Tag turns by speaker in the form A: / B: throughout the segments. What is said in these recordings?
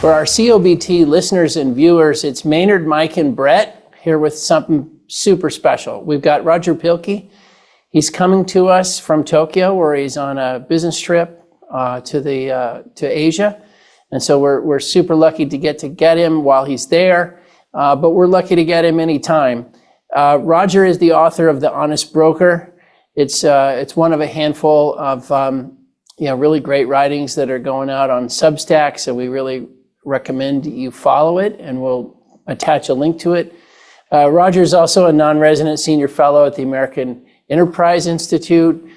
A: For our COBT listeners and viewers, it's Maynard, Mike, and Brett here with something super special. We've got Roger Pielke. He's coming to us from Tokyo, where he's on a business trip to Asia. And so we're super lucky to get him while he's there, but we're lucky to get him anytime. Roger is the author of The Honest Broker. It's one of a handful of really great writings that are going out on Substack, so we really recommend you follow it, and we'll attach a link to it. Roger is also a non-resident senior fellow at the American Enterprise Institute.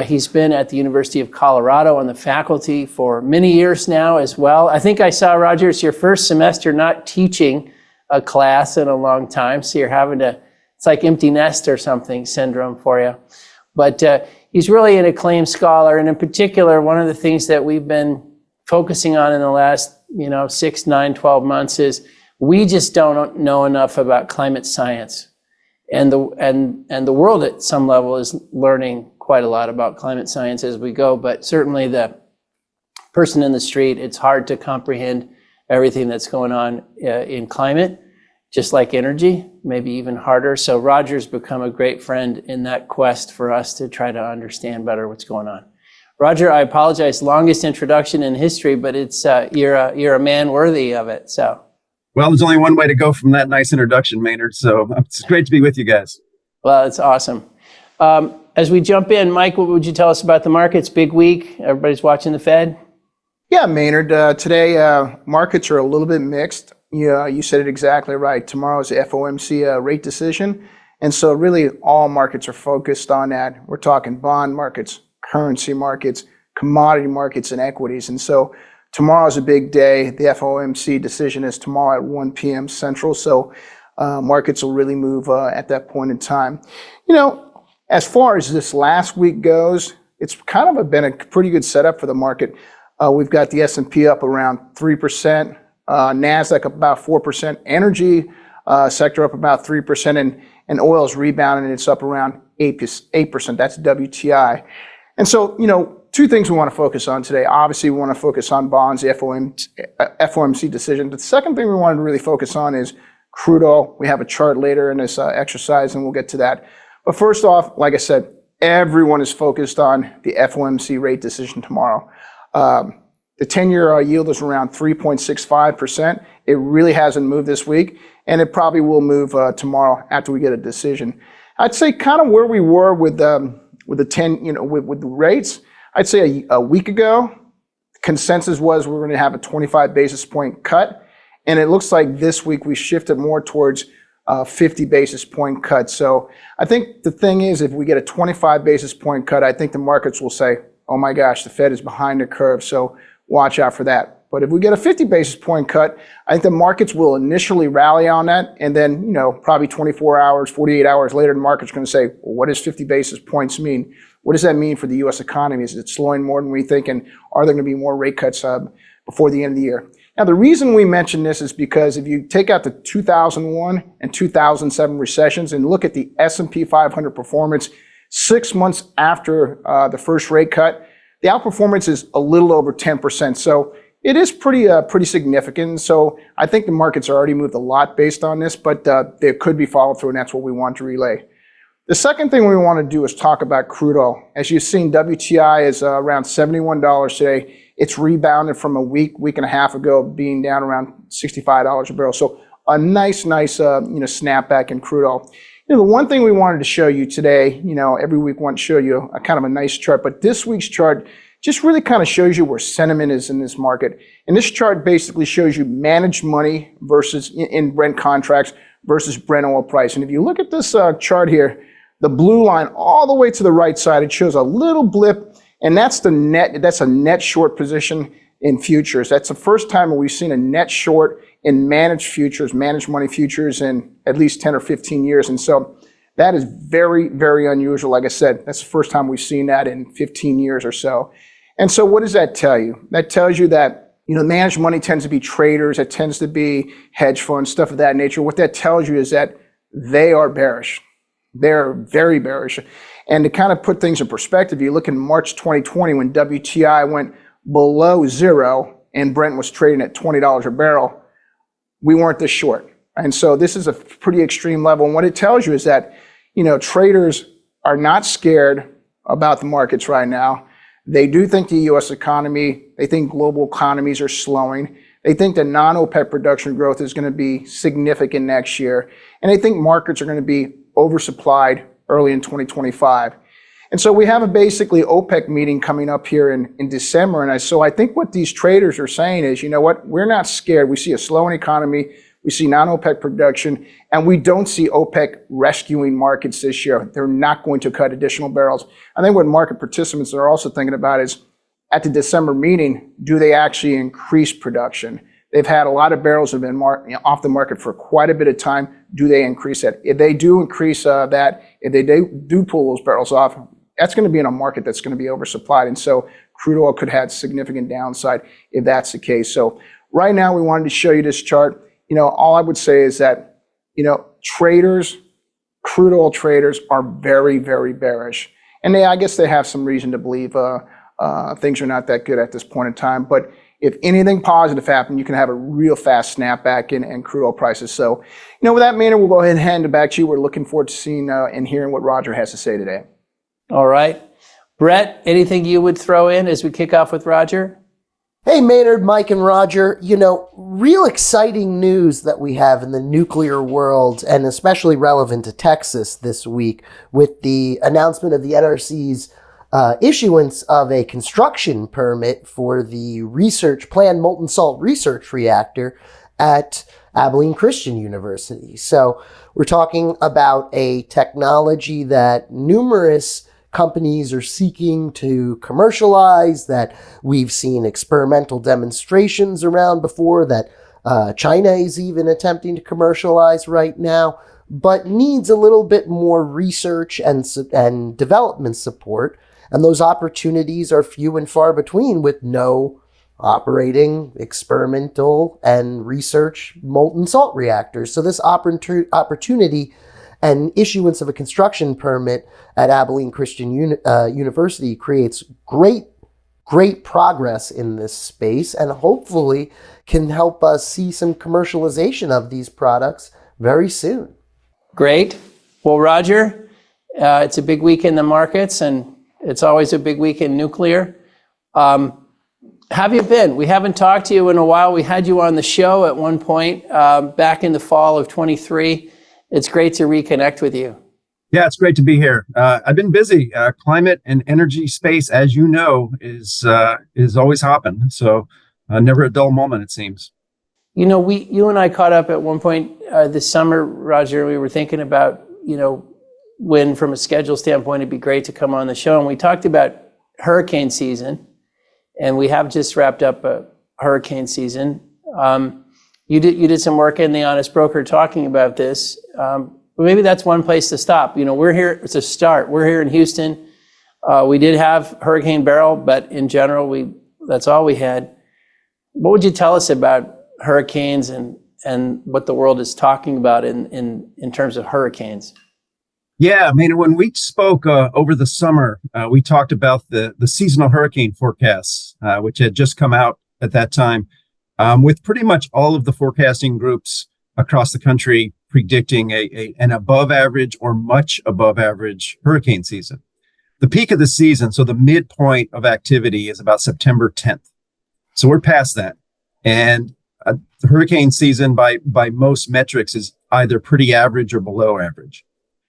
A: He's been at the University of Colorado on the faculty for many years now as well. I think I saw, Roger, it's your first semester not teaching a class in a long time, so you're having to, it's like empty nest or something syndrome for you. But he's really an acclaimed scholar, and in particular, one of the things that we've been focusing on in the last 6, 9, 12 months is we just don't know enough about climate science. And the world at some level is learning quite a lot about climate science as we go, but certainly the person in the street, it's hard to comprehend everything that's going on in climate, just like energy, maybe even harder. So Roger's become a great friend in that quest for us to try to understand better what's going on. Roger, I apologize, longest introduction in history, but it's you're a man worthy of it. So,
B: well, there's only one way to go from that nice introduction, Maynard. So it's great to be with you guys.
A: Well, it's awesome. As we jump in, Mike, what would you tell us about the markets? Big week. Everybody's watching the Fed.
C: Yeah, Maynard. Today markets are a little bit mixed. Yeah, you said it exactly right. Tomorrow's the FOMC rate decision, and so really all markets are focused on that. We're talking bond markets, currency markets, commodity markets, and equities. And so tomorrow's a big day. The FOMC decision is tomorrow at 1 p.m. Central. So markets will really move at that point in time. As far as this last week goes, it's kind of been a pretty good setup for the market. We've got the S&P up around 3%, NASDAQ up about 4%, energy sector up about 3%, and oil's rebounding, and it's up around 8%. That's WTI. And so, two things we want to focus on today. Obviously, we want to focus on bonds, the FOMC decision. The second thing we wanted to really focus on is crude oil. We have a chart later in this exercise, and we'll get to that. But first off, like I said, everyone is focused on the FOMC rate decision tomorrow. The 10-year yield is around 3.65%. It really hasn't moved this week, and it probably will move tomorrow after we get a decision. I'd say kind of where we were with the 10, with the rates. I'd say a week ago, the consensus was we were going to have a 25 basis point cut, and it looks like this week we shifted more towards 50 basis point cut. So I think the thing is, if we get a 25 basis point cut, I think the markets will say, oh my gosh, the Fed is behind the curve, so watch out for that. But if we get a 50 basis point cut, I think the markets will initially rally on that, and then, probably 24 hours, 48 hours later, the market's going to say, well, what does 50 basis points mean? What does that mean for the U.S. economy? Is it slowing more than we think, and are there going to be more rate cuts before the end of the year? Now, the reason we mention this is because if you take out the 2001 and 2007 recessions and look at the S&P 500 performance 6 months after the first rate cut, the outperformance is a little over 10%. So it is pretty significant. So I think the markets already moved a lot based on this, but there could be follow through, and that's what we want to relay. The second thing we want to do is talk about crude oil. As you've seen, WTI is around $71 today. It's rebounded from a week and a half ago, being down around $65 a barrel. So a nice snapback in crude oil. The one thing we wanted to show you today, every week we want to show you a kind of a nice chart, but this week's chart just really kind of shows you where sentiment is in this market. And this chart basically shows you managed money versus in Brent contracts versus Brent oil price. And if you look at this chart here, the blue line all the way to the right side, it shows a little blip, and that's a net short position in futures. That's the first time we've seen a net short in managed futures, managed money futures in at least 10 or 15 years. And so that is very, very unusual. Like I said, that's the first time we've seen that in 15 years or so. And so what does that tell you? That tells you that, managed money tends to be traders. It tends to be hedge funds, stuff of that nature. What that tells you is that they are bearish. They're very bearish. And to kind of put things in perspective, you look in March 2020 when WTI went below zero, and Brent was trading at $20 a barrel, we weren't this short. And so this is a pretty extreme level. And what it tells you is that, traders are not scared about the markets right now. They do think the U.S. economy, they think global economies are slowing. They think that non-OPEC production growth is going to be significant next year. And they think markets are going to be oversupplied early in 2025. And so we have a basically OPEC meeting coming up here in December. And so I think what these traders are saying is, you know what, we're not scared. We see a slowing economy. We see non-OPEC production, and we don't see OPEC rescuing markets this year. They're not going to cut additional barrels. I think what market participants are also thinking about is, at the December meeting, do they actually increase production? They've had a lot of barrels that have been off the market for quite a bit of time. Do they increase that? If they do increase that, if they do pull those barrels off, that's going to be in a market that's going to be oversupplied. And so crude oil could have significant downside if that's the case. So right now we wanted to show you this chart. All I would say is that, traders, crude oil traders are very, very bearish. And I guess they have some reason to believe things are not that good at this point in time. But if anything positive happens, you can have a real fast snapback in crude oil prices. So, with that, Maynard, we'll go ahead and hand it back to you. We're looking forward to seeing and hearing what Roger has to say today.
A: All right. Brett, anything you would throw in as we kick off with Roger?
D: Hey, Maynard, Mike, and Roger. Real exciting news that we have in the nuclear world, and especially relevant to Texas this week, with the announcement of the NRC's issuance of a construction permit for the planned molten salt research reactor at Abilene Christian University. So we're talking about a technology that numerous companies are seeking to commercialize, that we've seen experimental demonstrations around before, that China is even attempting to commercialize right now, but needs a little bit more research and development support. And those opportunities are few and far between, with no operating experimental and research molten salt reactors. So this opportunity and issuance of a construction permit at Abilene Christian University creates great progress in this space, and hopefully can help us see some commercialization of these products very soon.
A: Great. Well, Roger, it's a big week in the markets, and it's always a big week in nuclear. Have you been? We haven't talked to you in a while. We had you on the show at one point back in the fall of 23. It's great to reconnect with you.
B: Yeah, it's great to be here. I've been busy. Climate and energy space, as you know, is always hopping. So never a dull moment, it seems.
A: You and I caught up at one point this summer, Roger. We were thinking about, when from a schedule standpoint, it'd be great to come on the show. And we talked about hurricane season, and we have just wrapped up a hurricane season. You did some work in The Honest Broker talking about this. Maybe that's one place to stop. We're here to start. We're here in Houston. We did have Hurricane Beryl, but in general, that's all we had. What would you tell us about hurricanes and what the world is talking about in terms of hurricanes?
B: Yeah, when we spoke over the summer, we talked about the seasonal hurricane forecasts, which had just come out at that time, with pretty much all of the forecasting groups across the country predicting an above average or much above average hurricane season. The peak of the season, so the midpoint of activity, is about September 10th. So we're past that. And the hurricane season by most metrics is either pretty average or below average.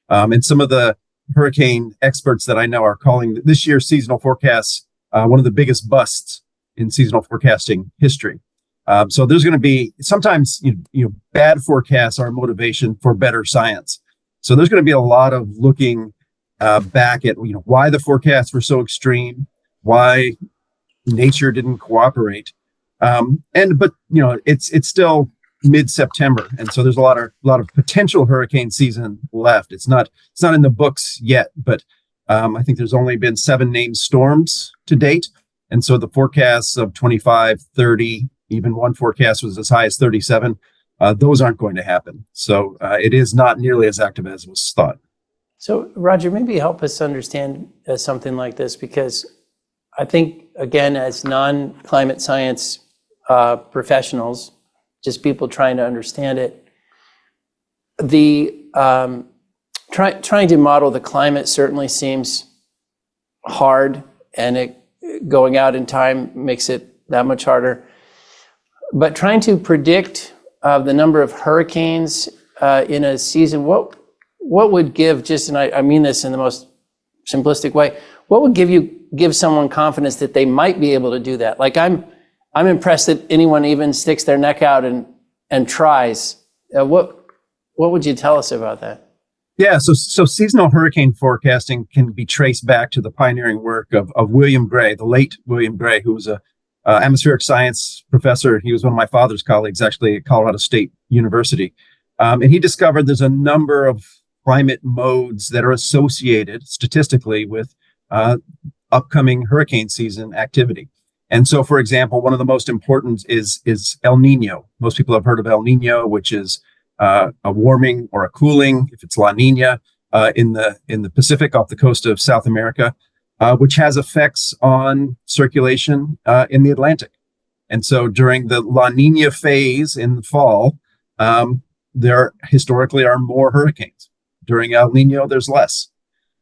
B: And some of the hurricane experts that I know are calling this year's seasonal forecasts one of the biggest busts in seasonal forecasting history. So there's going to be sometimes bad forecasts are motivation for better science. So there's going to be a lot of looking back at why the forecasts were so extreme, why nature didn't cooperate, but it's still mid-September, and so there's a lot of potential hurricane season left. It's not in the books yet, but I think there's only been 7 named storms to date, and so the forecasts of 25, 30. Even one forecast was as high as 37. Those aren't going to happen. So it is not nearly as active as was thought.
A: So, Roger, maybe help us understand something like this, because I think, again, as non-climate science professionals, just people trying to understand it. The trying to model the climate certainly seems hard, and going out in time makes it that much harder. But trying to predict the number of hurricanes in a season, what would give, and I mean this in the most simplistic way, what would give someone confidence that they might be able to do that? Like I'm impressed that anyone even sticks their neck out and tries. What would you tell us about that?
B: Yeah, so seasonal hurricane forecasting can be traced back to the pioneering work of William Gray, the late William Gray, who was a atmospheric science professor. He was one of my father's colleagues, actually, at Colorado State University. And he discovered there's a number of climate modes that are associated statistically with upcoming hurricane season activity. And so, for example, one of the most important is El Nino. Most people have heard of El Nino, which is a warming or a cooling, if it's La Nina, in the Pacific off the coast of South America, which has effects on circulation in the Atlantic. And so during the La Nina phase in the fall, there historically are more hurricanes. During El Nino, there's less.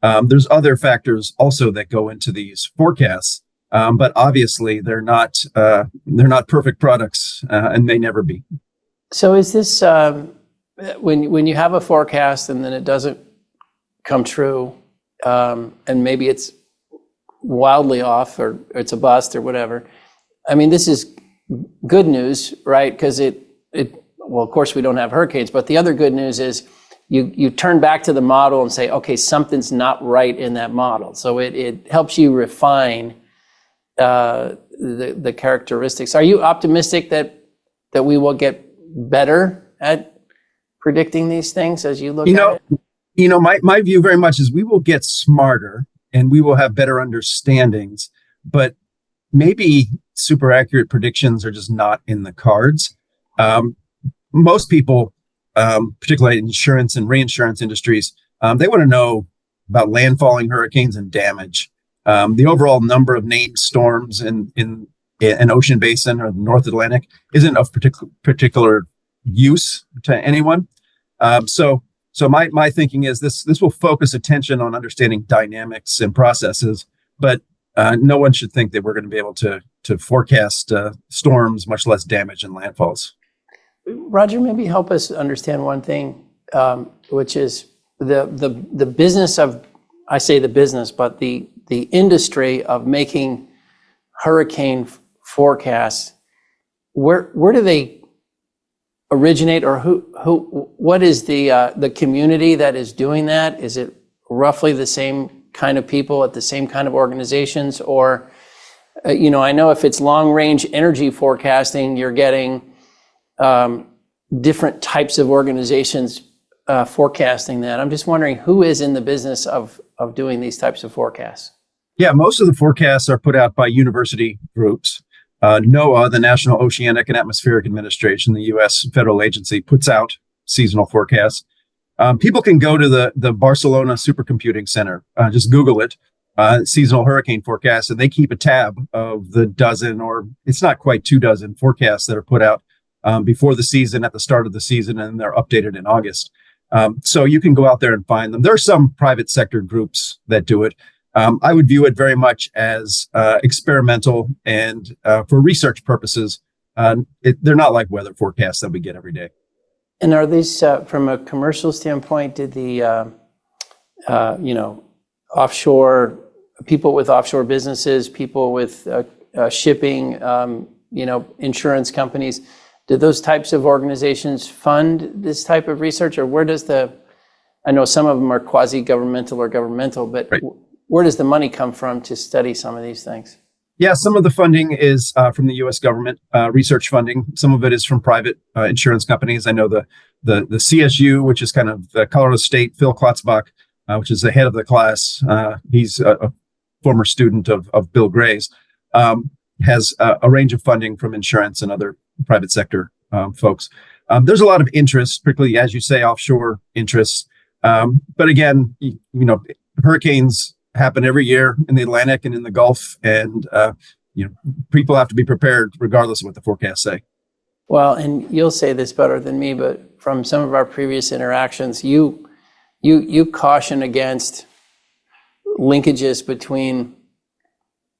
B: There's other factors also that go into these forecasts, but obviously they're not perfect products and may never be.
A: So is this when you have a forecast and then it doesn't come true, and maybe it's wildly off or it's a bust or whatever? I mean, this is good news, right? Because well, of course we don't have hurricanes, but the other good news is you turn back to the model and say, okay, something's not right in that model. So it helps you refine the characteristics. Are you optimistic that we will get better at predicting these things as you look at it?
B: My view very much is we will get smarter and we will have better understandings, but maybe super accurate predictions are just not in the cards. Most people, particularly insurance and reinsurance industries, they want to know about landfalling hurricanes and damage. The overall number of named storms in an ocean basin or the North Atlantic isn't of particular use to anyone. So my thinking is this will focus attention on understanding dynamics and processes, but no one should think that we're going to be able to forecast storms, much less damage and landfalls.
A: Roger, maybe help us understand one thing, which is the business of, I say the business, but the industry of making hurricane forecasts. Where do they originate, or what is the community that is doing that? Is it roughly the same kind of people at the same kind of organizations? Or, I know if it's long range energy forecasting, you're getting different types of organizations forecasting that. I'm just wondering who is in the business of doing these types of forecasts.
B: Yeah, most of the forecasts are put out by university groups. NOAA, the National Oceanic and Atmospheric Administration, the U.S. federal agency, puts out seasonal forecasts. People can go to the Barcelona Supercomputing Center, just Google it, seasonal hurricane forecast, and they keep a tab of the dozen, or it's not quite 24 forecasts that are put out before the season, at the start of the season, and they're updated in August. So you can go out there and find them. There are some private sector groups that do it. I would view it very much as experimental and for research purposes. They're not like weather forecasts that we get every day.
A: And are these, from a commercial standpoint, did the offshore people with offshore businesses, people with shipping, insurance companies, did those types of organizations fund this type of research, or where does I know some of them are quasi-governmental or governmental, but right. Where does the money come from to study some of these things?
B: Yeah, some of the funding is from the U.S. government, research funding. Some of it is from private insurance companies. I know the CSU, which is kind of Colorado State, Phil Klotzbach, which is the head of the class. He's a former student of Bill Gray's, has a range of funding from insurance and other private sector folks. There's a lot of interest, particularly, as you say, offshore interests. But again, hurricanes happen every year in the Atlantic and in the Gulf, and people have to be prepared regardless of what the forecasts say.
A: Well, and you'll say this better than me, but from some of our previous interactions, you caution against linkages between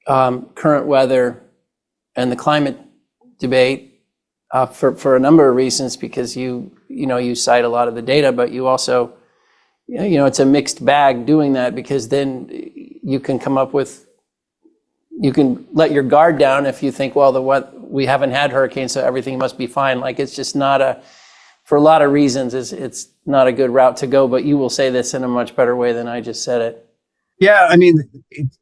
A: current weather and the climate debate for a number of reasons, because you cite a lot of the data, but you also, it's a mixed bag doing that, because then you can let your guard down if you think, well, we haven't had hurricanes, so everything must be fine. Like, it's just not for a lot of reasons, it's not a good route to go, but you will say this in a much better way than I just said it.
B: Yeah, I mean,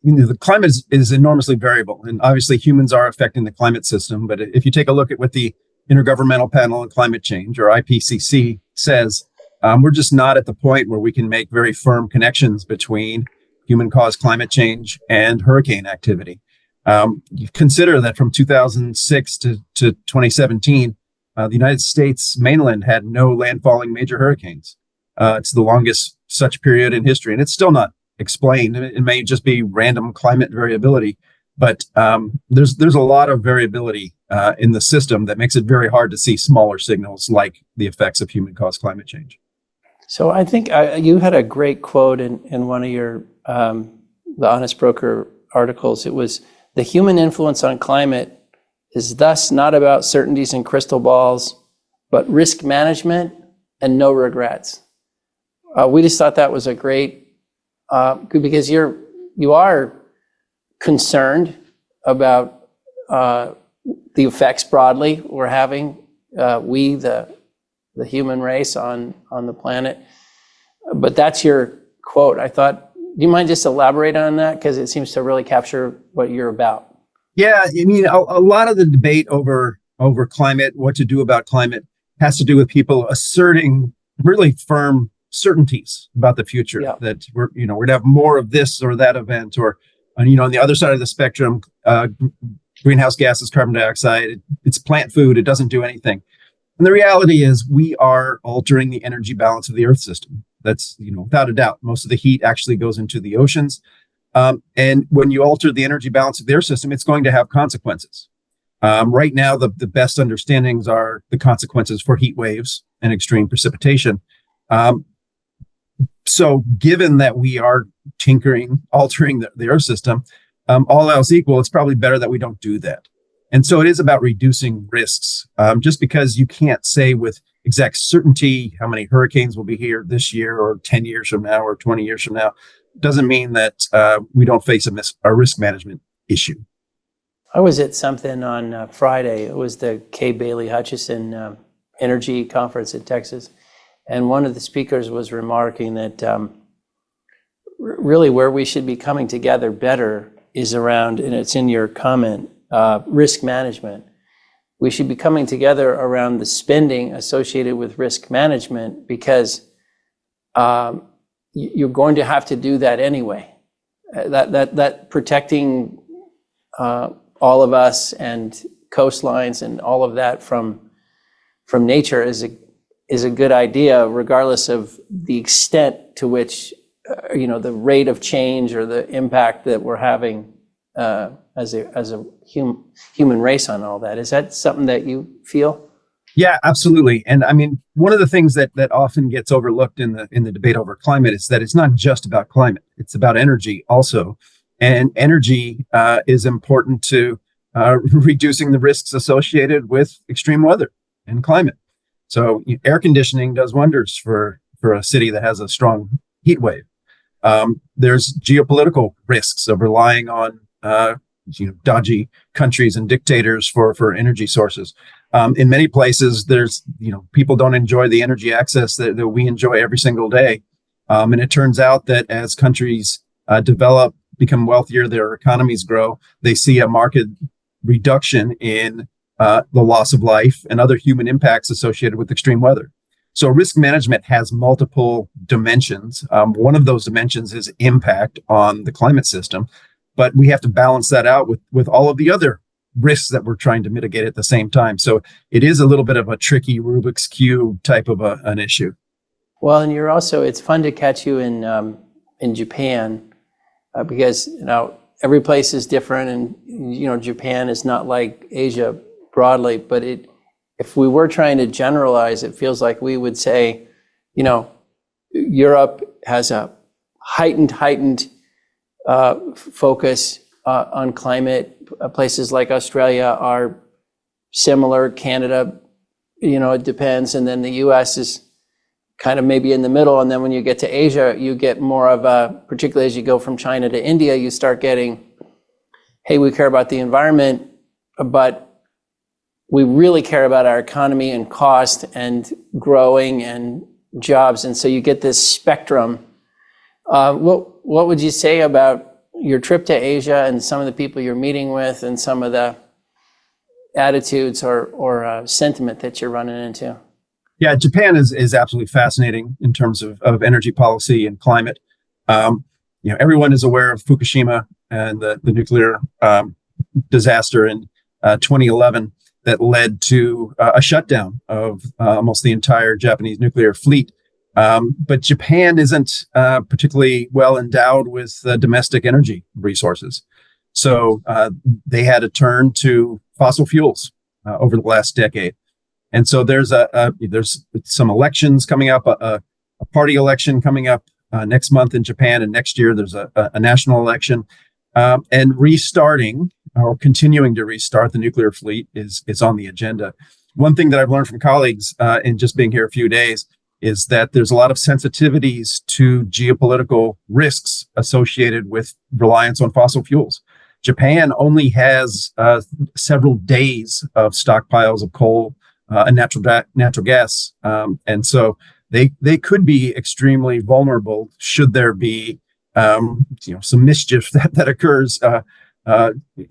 B: the climate is enormously variable, and obviously humans are affecting the climate system. But if you take a look at what the Intergovernmental Panel on Climate Change, or IPCC, says, we're just not at the point where we can make very firm connections between human-caused climate change and hurricane activity. You consider that from 2006 to 2017, the United States mainland had no landfalling major hurricanes. It's the longest such period in history, and it's still not explained. It may just be random climate variability, but there's a lot of variability in the system that makes it very hard to see smaller signals like the effects of human-caused climate change.
A: So I think you had a great quote in one of your the Honest Broker articles. It was, "The human influence on climate is thus not about certainties and crystal balls, but risk management and no regrets." We just thought that was a great, because you are concerned about the effects broadly we're having, the human race on the planet. But that's your quote. I thought, do you mind just elaborate on that? Because it seems to really capture what you're about.
B: Yeah, I mean, a lot of the debate over climate, what to do about climate, has to do with people asserting really firm certainties about the future. Yeah. That we're going to have more of this or that event, or on the other side of the spectrum, greenhouse gases, carbon dioxide, it's plant food, it doesn't do anything. And the reality is we are altering the energy balance of the Earth system. That's, without a doubt. Most of the heat actually goes into the oceans. And when you alter the energy balance of the Earth system, it's going to have consequences. Right now, the best understandings are the consequences for heat waves and extreme precipitation. So given that we are altering the Earth system, all else equal, it's probably better that we don't do that. And so it is about reducing risks. Just because you can't say with exact certainty how many hurricanes will be here this year or 10 years from now or 20 years from now, doesn't mean that we don't face a risk management issue.
A: I was at something on Friday. It was the Kay Bailey Hutchison Energy Conference in Texas. And one of the speakers was remarking that really where we should be coming together better is around, and it's in your comment, risk management. We should be coming together around the spending associated with risk management, because you're going to have to do that anyway. That protecting all of us and coastlines and all of that from nature is a good idea, regardless of the extent to which the rate of change or the impact that we're having as a human race on all that. Is that something that you feel?
B: Yeah, absolutely. And I mean, one of the things that often gets overlooked in the debate over climate is that it's not just about climate; it's about energy also. And energy is important to reducing the risks associated with extreme weather and climate. So air conditioning does wonders for a city that has a strong heat wave. There's geopolitical risks of relying on dodgy countries and dictators for energy sources. In many places, there's people don't enjoy the energy access that we enjoy every single day. And it turns out that as countries develop, become wealthier, their economies grow, they see a marked reduction in the loss of life and other human impacts associated with extreme weather. So risk management has multiple dimensions. One of those dimensions is impact on the climate system, but we have to balance that out with all of the other risks that we're trying to mitigate at the same time. So it is a little bit of a tricky Rubik's Cube type of an issue.
A: Well, and it's fun to catch you in Japan, because every place is different, and Japan is not like Asia broadly, but if we were trying to generalize, it feels like we would say, Europe has a heightened focus on climate. Places like Australia are similar. Canada, it depends. And then the US is kind of maybe in the middle. And then when you get to Asia, you get more of particularly as you go from China to India, you start getting, hey, we care about the environment, but we really care about our economy and cost and growing and jobs. And so you get this spectrum. What would you say about your trip to Asia and some of the people you're meeting with and some of the attitudes or sentiment that you're running into?
B: Yeah, Japan is absolutely fascinating in terms of energy policy and climate. Everyone is aware of Fukushima and the nuclear disaster in 2011 that led to a shutdown of almost the entire Japanese nuclear fleet. But Japan isn't particularly well endowed with domestic energy resources. So they had to turn to fossil fuels over the last decade. And so there's some elections coming up, a party election coming up next month in Japan, and next year there's a national election. And restarting or continuing to restart the nuclear fleet is on the agenda. One thing that I've learned from colleagues in just being here a few days is that there's a lot of sensitivities to geopolitical risks associated with reliance on fossil fuels. Japan only has several days of stockpiles of coal and natural gas, and so they could be extremely vulnerable should there be some mischief that occurs.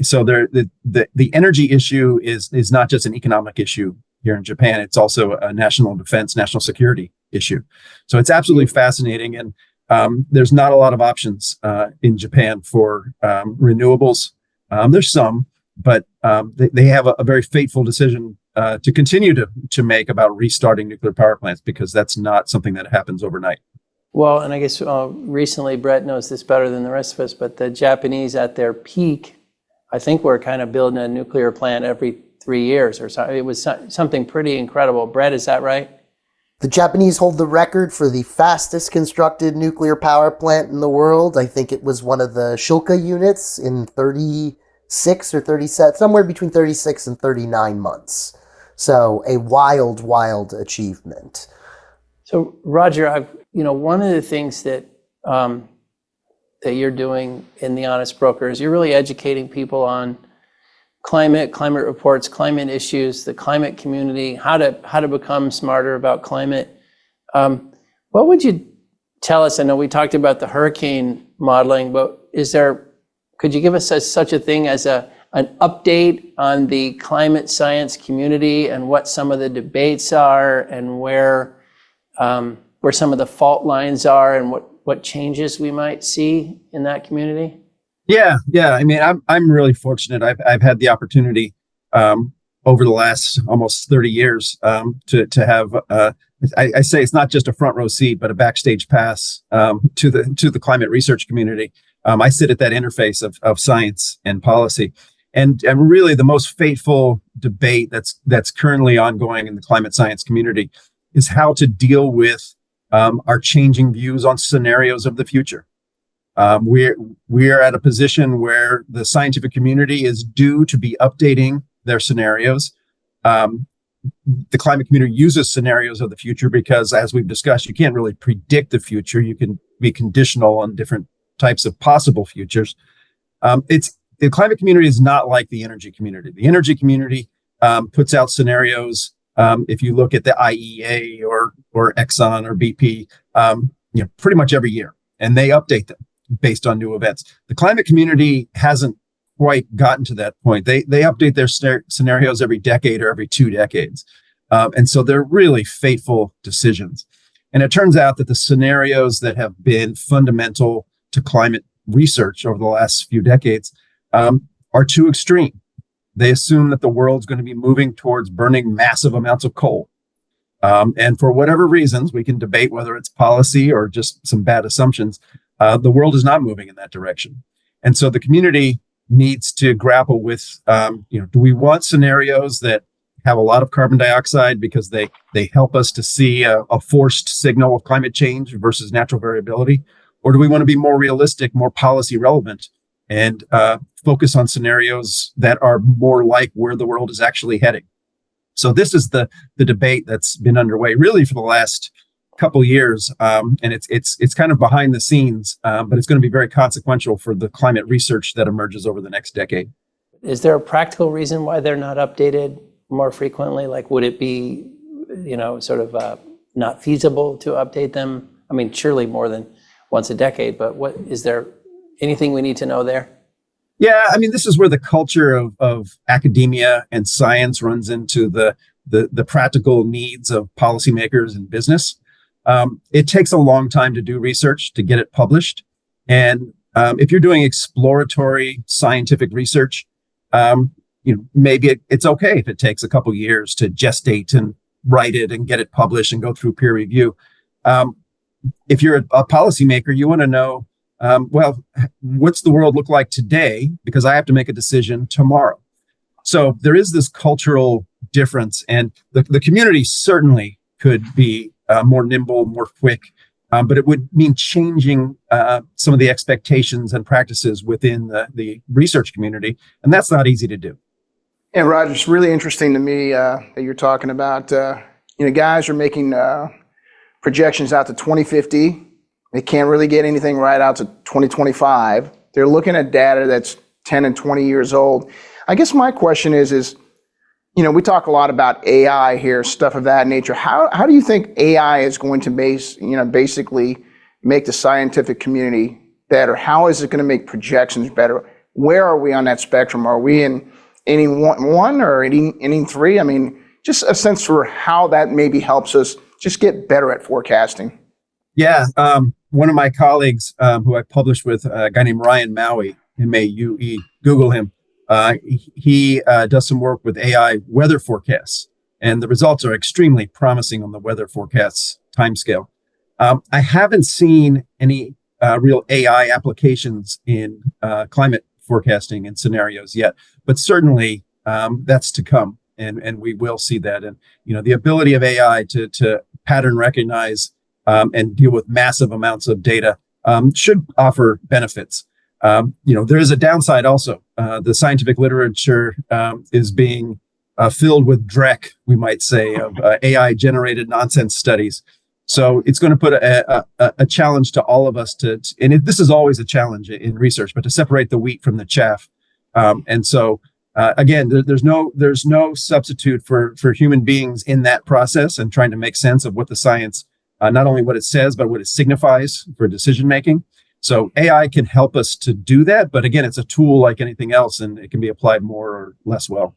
B: So the energy issue is not just an economic issue here in Japan; it's also a national defense, national security issue. So it's absolutely fascinating, and there's not a lot of options in Japan for renewables. There's some, but they have a very fateful decision to continue to make about restarting nuclear power plants, because that's not something that happens overnight.
A: Well, and I guess recently, Brett knows this better than the rest of us, but the Japanese at their peak, I think were kind of building a nuclear plant every 3 years or so. It was something pretty incredible. Brett, is that right?
D: The Japanese hold the record for the fastest constructed nuclear power plant in the world. I think it was one of the Shilka units in 36 or 37, somewhere between 36 and 39 months. So a wild achievement.
A: So Roger, one of the things that you're doing in The Honest Broker is you're really educating people on climate reports, climate issues, the climate community, how to become smarter about climate. What would you tell us? I know we talked about the hurricane modeling, but could you give us such a thing as an update on the climate science community and what some of the debates are and where some of the fault lines are and what changes we might see in that community?
B: Yeah. I mean, I'm really fortunate. I've had the opportunity over the last almost 30 years to have. I say it's not just a front row seat, but a backstage pass to the climate research community. I sit at that interface of science and policy, and really the most fateful debate that's currently ongoing in the climate science community is how to deal with our changing views on scenarios of the future. We're at a position where the scientific community is due to be updating their scenarios. The climate community uses scenarios of the future because, as we've discussed, you can't really predict the future. You can be conditional on different types of possible futures. The climate community is not like the energy community. The energy community puts out scenarios. If you look at the IEA or Exxon or BP, pretty much every year, and they update them based on new events. The climate community hasn't quite gotten to that point. They update their scenarios every decade or every 2 decades, and so they're really fateful decisions. And it turns out that the scenarios that have been fundamental to climate research over the last few decades are too extreme. They assume that the world's going to be moving towards burning massive amounts of coal. And for whatever reasons, we can debate whether it's policy or just some bad assumptions, the world is not moving in that direction. And so the community needs to grapple with, do we want scenarios that have a lot of carbon dioxide because they help us to see a forced signal of climate change versus natural variability? Or do we want to be more realistic, more policy relevant, and focus on scenarios that are more like where the world is actually heading? So this is the debate that's been underway really for the last couple years, and it's kind of behind the scenes, but it's going to be very consequential for the climate research that emerges over the next decade.
A: Is there a practical reason why they're not updated more frequently? Like, would it be, sort of not feasible to update them? I mean, surely more than once a decade, but is there anything we need to know there?
B: Yeah, I mean, this is where the culture of academia and science runs into the practical needs of policymakers and business. It takes a long time to do research to get it published. And if you're doing exploratory scientific research, maybe it's okay if it takes a couple years to gestate and write it and get it published and go through peer review. If you're a policymaker, you want to know, what's the world look like today? Because I have to make a decision tomorrow. So there is this cultural difference, and the community certainly could be more nimble, more quick, but it would mean changing some of the expectations and practices within the research community, and that's not easy to do.
C: And Roger, it's really interesting to me that you're talking about, guys are making projections out to 2050. They can't really get anything right out to 2025. They're looking at data that's 10 and 20 years old. I guess my question is, we talk a lot about AI here, stuff of that nature. How do you think AI is going to basically make the scientific community better? How is it going to make projections better? Where are we on that spectrum? Are we in inning one or inning three? I mean, just a sense for how that maybe helps us just get better at forecasting.
B: Yeah. One of my colleagues who I published with, a guy named Ryan Maue, M-A-U-E, Google him. He does some work with AI weather forecasts, and the results are extremely promising on the weather forecasts timescale. I haven't seen any real AI applications in climate forecasting and scenarios yet, but certainly that's to come, and we will see that. And the ability of AI to pattern recognize and deal with massive amounts of data should offer benefits. There is a downside also. The scientific literature is being filled with dreck, we might say, of AI-generated nonsense studies. So it's going to put a challenge to all of us this is always a challenge in research, but to separate the wheat from the chaff. And so, again, there's no substitute for human beings in that process and trying to make sense of what the science, not only what it says, but what it signifies for decision making. So AI can help us to do that, but again, it's a tool like anything else, and it can be applied more or less well.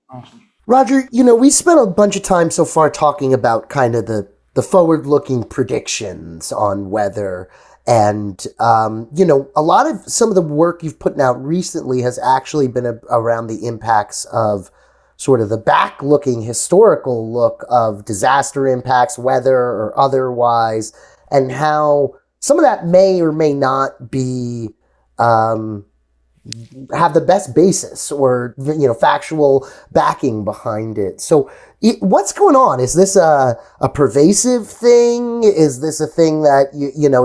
C: Awesome.
D: Roger, we spent a bunch of time so far talking about kind of the forward-looking predictions on weather, and a lot of some of the work you've put out recently has actually been around the impacts of sort of the back-looking historical look of disaster impacts, weather or otherwise, and how some of that may or may not be have the best basis or factual backing behind it. So what's going on? Is this a pervasive thing? Is this a thing that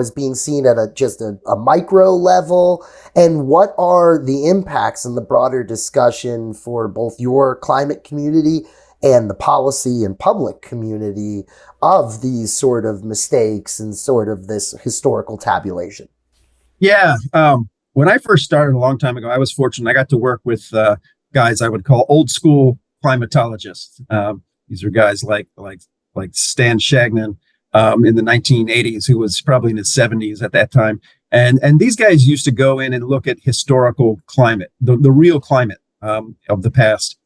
D: is being seen at just a micro level? And what are the impacts in the broader discussion for both your climate community and the policy and public community of these sort of mistakes and sort of this historical tabulation?
B: Yeah. When I first started a long time ago, I was fortunate. I got to work with guys I would call old school climatologists. These are guys like Stan Shagnon in the 1980s, who was probably in his 70s at that time. And these guys used to go in and look at historical climate, the real climate of the past.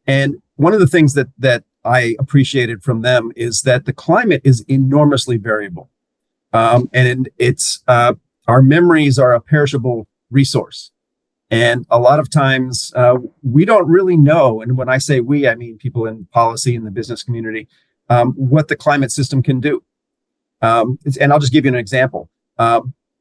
B: And one of the things that I appreciated from them is that the climate is enormously variable. And it's our memories are a perishable resource. And a lot of times we don't really know. And when I say we, I mean people in policy and the business community, what the climate system can do. And I'll just give you an example.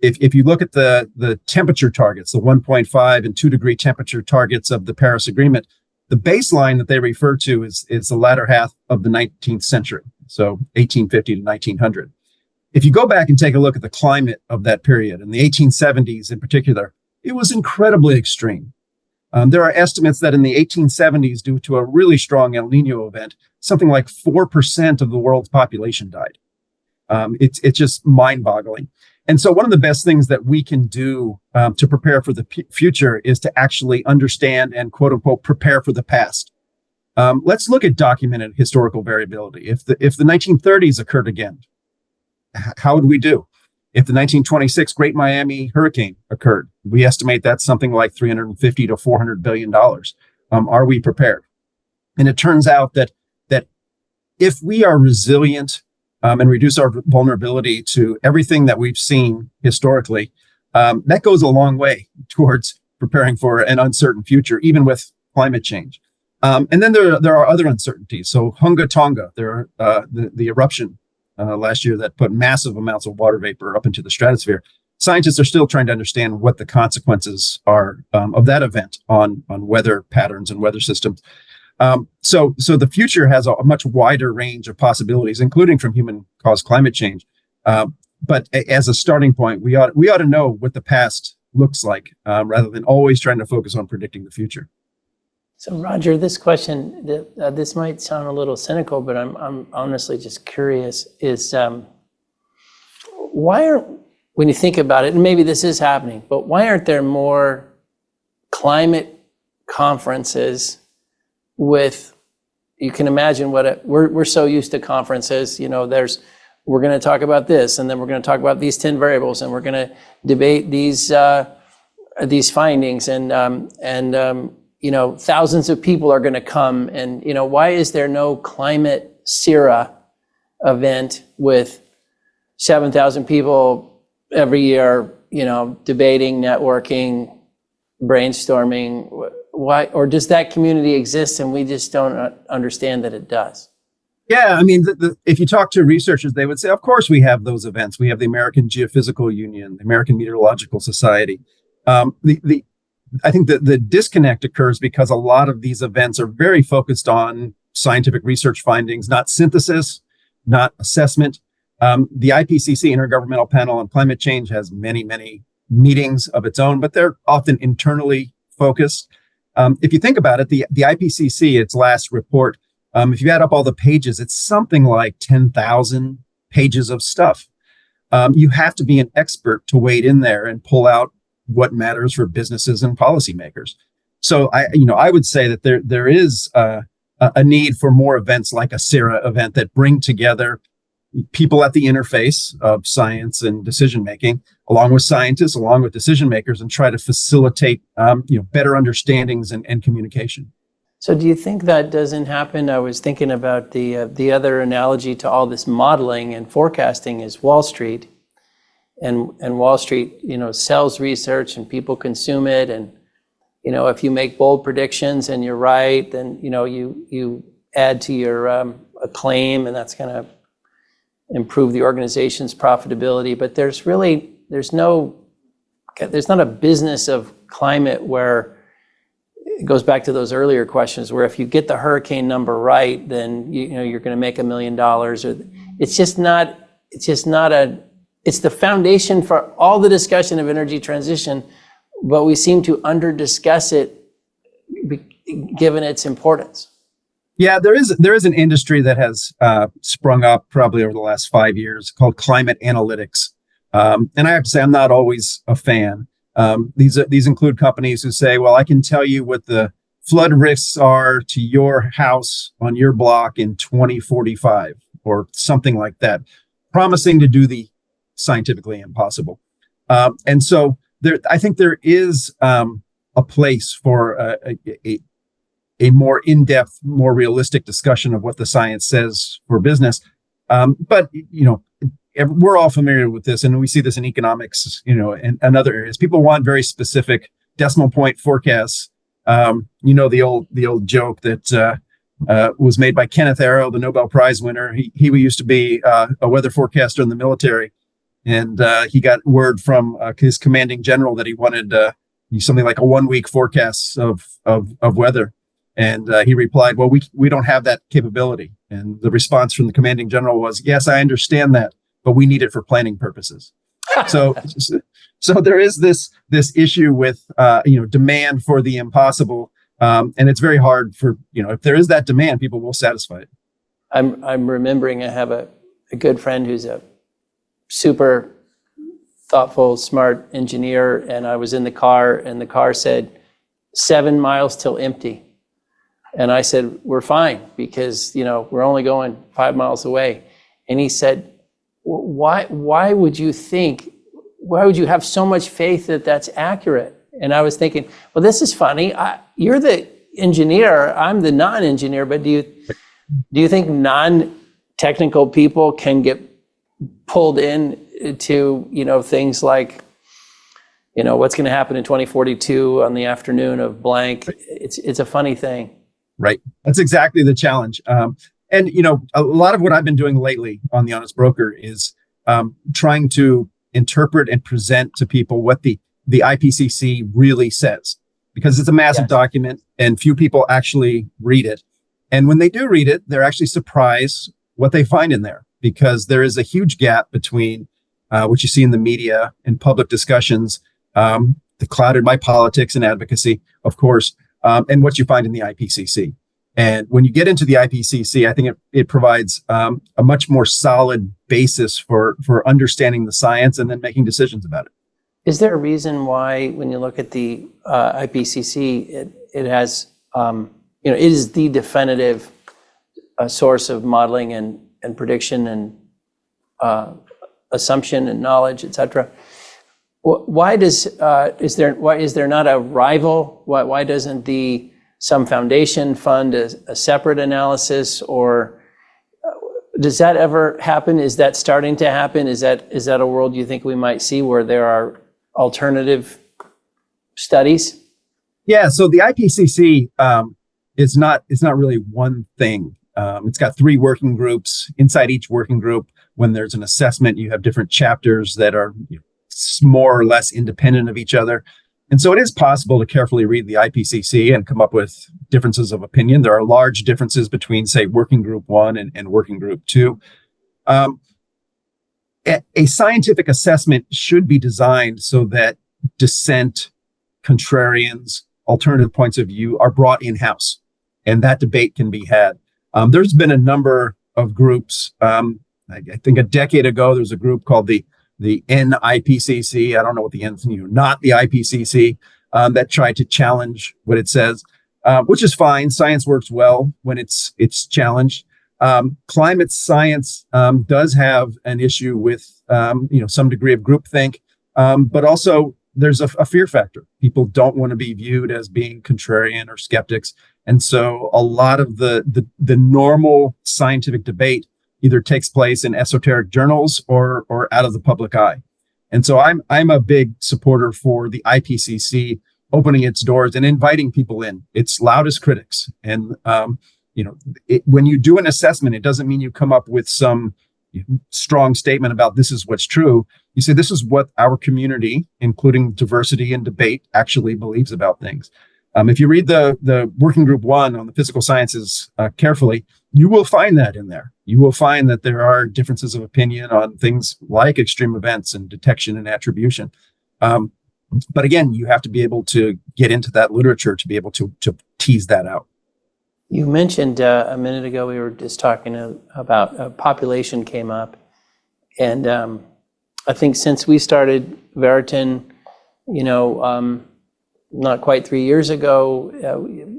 B: if you look at the temperature targets, the 1.5 and 2 degree temperature targets of the Paris Agreement, the baseline that they refer to is the latter half of the 19th century, so 1850 to 1900. If you go back and take a look at the climate of that period, in the 1870s in particular, it was incredibly extreme. There are estimates that in the 1870s, due to a really strong El Nino event, something like 4% of the world's population died. It's just mind-boggling. And so one of the best things that we can do to prepare for the future is to actually understand and, quote unquote, prepare for the past. Let's look at documented historical variability. If the 1930s occurred again, how would we do? If the 1926 Great Miami Hurricane occurred, we estimate that's something like $350 to $400 billion. Are we prepared? And it turns out that if we are resilient and reduce our vulnerability to everything that we've seen historically, that goes a long way towards preparing for an uncertain future, even with climate change. And then there are other uncertainties. So Hunga Tonga, the eruption last year that put massive amounts of water vapor up into the stratosphere. Scientists are still trying to understand what the consequences are of that event on weather patterns and weather systems. So the future has a much wider range of possibilities, including from human-caused climate change. But as a starting point, we ought to know what the past looks like, rather than always trying to focus on predicting the future.
A: So, Roger, this question, this might sound a little cynical, but I'm honestly just curious, is why aren't, when you think about it, and maybe this is happening, but why aren't there more climate conferences with, you can imagine we're so used to conferences, we're going to talk about this, and then we're going to talk about these 10 variables, and we're going to debate these findings, and thousands of people are going to come, and why is there no climate CIRA event with 7,000 people every year, debating, networking, brainstorming? Why, or does that community exist and we just don't understand that it does?
B: Yeah, I mean, if you talk to researchers, they would say, of course we have those events. We have the American Geophysical Union, the American Meteorological Society. I think that the disconnect occurs because a lot of these events are very focused on scientific research findings, not synthesis, not assessment. The IPCC, Intergovernmental Panel on Climate Change, has many, many meetings of its own, but they're often internally focused. If you think about it, the IPCC, its last report, if you add up all the pages, it's something like 10,000 pages of stuff. You have to be an expert to wade in there and pull out what matters for businesses and policymakers. So I would say that there is a need for more events like a CIRA event that bring together people at the interface of science and decision making, along with scientists, along with decision makers, and try to facilitate better understandings and communication.
A: So do you think that doesn't happen? I was thinking about the other analogy to all this modeling and forecasting is Wall Street. And Wall Street, sells research and people consume it. And, if you make bold predictions and you're right, then, you add to your claim, and that's going to improve the organization's profitability. But there's not a business of climate where it goes back to those earlier questions where if you get the hurricane number right, then, you're going to make $1 million. Or it's the foundation for all the discussion of energy transition, but we seem to under-discuss it given its importance.
B: Yeah, there is an industry that has sprung up probably over the last 5 years called climate analytics. And I have to say, I'm not always a fan. These include companies who say, well, I can tell you what the flood risks are to your house on your block in 2045 or something like that, promising to do the scientifically impossible. And so I think there is a place for a more in-depth, more realistic discussion of what the science says for business. But, we're all familiar with this, and we see this in economics, and other areas. People want very specific decimal point forecasts. The old joke that was made by Kenneth Arrow, the Nobel Prize winner. He used to be a weather forecaster in the military. and he got word from his commanding general that he wanted something like a 1 week forecast of weather. And he replied, well, we don't have that capability. And the response from the commanding general was, yes, I understand that, but we need it for planning purposes. So there is this issue with demand for the impossible, and it's very hard for if there is that demand, people will satisfy it.
A: I'm remembering I have a good friend who's a super thoughtful, smart engineer, and I was in the car, and the car said 7 miles till empty. And I said, we're fine, because we're only going 5 miles away. And he said, why would you have so much faith that that's accurate? And I was thinking, well, this is funny. You're the engineer, I'm the non-engineer, but do you think non-technical people can get pulled in to things like what's going to happen in 2042 on the afternoon of blank? It's a funny thing.
B: Right. That's exactly the challenge. And a lot of what I've been doing lately on The Honest Broker is trying to interpret and present to people what the IPCC really says, because it's a massive document and few people actually read it. And when they do read it, they're actually surprised what they find in there, because there is a huge gap between what you see in the media and public discussions, clouded by politics and advocacy, of course, and what you find in the IPCC. And when you get into the IPCC, I think it provides a much more solid basis for understanding the science and then making decisions about it.
A: Is there a reason why, when you look at the IPCC, it has, it is the definitive source of modeling and prediction and assumption and knowledge, et cetera? Why is there not a rival? Why doesn't some foundation fund a separate analysis, or does that ever happen? Is that starting to happen? Is that a world you think we might see where there are alternative studies?
B: Yeah. So the IPCC is not really one thing. It's got 3 working groups. Inside each working group, when there's an assessment, you have different chapters that are more or less independent of each other. And so it is possible to carefully read the IPCC and come up with differences of opinion. There are large differences between, say, Working Group 1 and Working Group 2. A scientific assessment should be designed so that dissent, contrarians, alternative points of view are brought in-house, and that debate can be had. There's been a number of groups. I think a decade ago, there was a group called the NIPCC. I don't know what the N's, not the IPCC, that tried to challenge what it says, which is fine. Science works well when it's challenged. Climate science does have an issue with some degree of groupthink, but also there's a fear factor. People don't want to be viewed as being contrarian or skeptics, and so a lot of the normal scientific debate either takes place in esoteric journals or out of the public eye. And so I'm a big supporter for the IPCC opening its doors and inviting people in, its loudest critics. And when you do an assessment, it doesn't mean you come up with some strong statement about this is what's true. You say this is what our community, including diversity and debate, actually believes about things. If you read the Working Group 1 on the physical sciences carefully, you will find that in there. You will find that there are differences of opinion on things like extreme events and detection and attribution. But again, you have to be able to get into that literature to be able to tease that out.
A: You mentioned a minute ago, we were just talking about population came up. And I think since we started Veriton, not quite 3 years ago,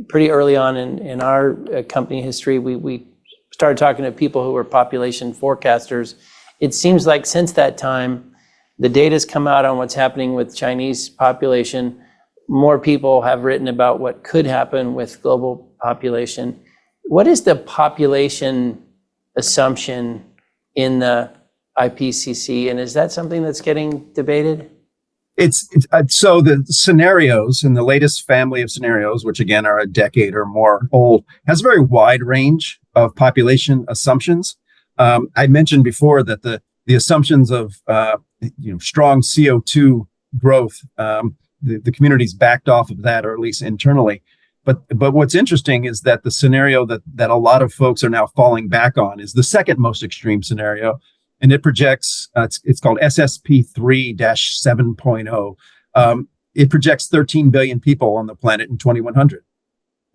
A: pretty early on in our company history, we started talking to people who were population forecasters. It seems like since that time, the data's come out on what's happening with Chinese population. More people have written about what could happen with global population. What is the population assumption in the IPCC, and is that something that's getting debated?
B: So the scenarios in the latest family of scenarios, which again are a decade or more old, has a very wide range of population assumptions. I mentioned before that the the assumptions of strong CO2 growth, the community's backed off of that, or at least internally. But what's interesting is that the scenario that a lot of folks are now falling back on is the second most extreme scenario, and it projects it's called SSP 3-7.0. It projects 13 billion people on the planet in 2100.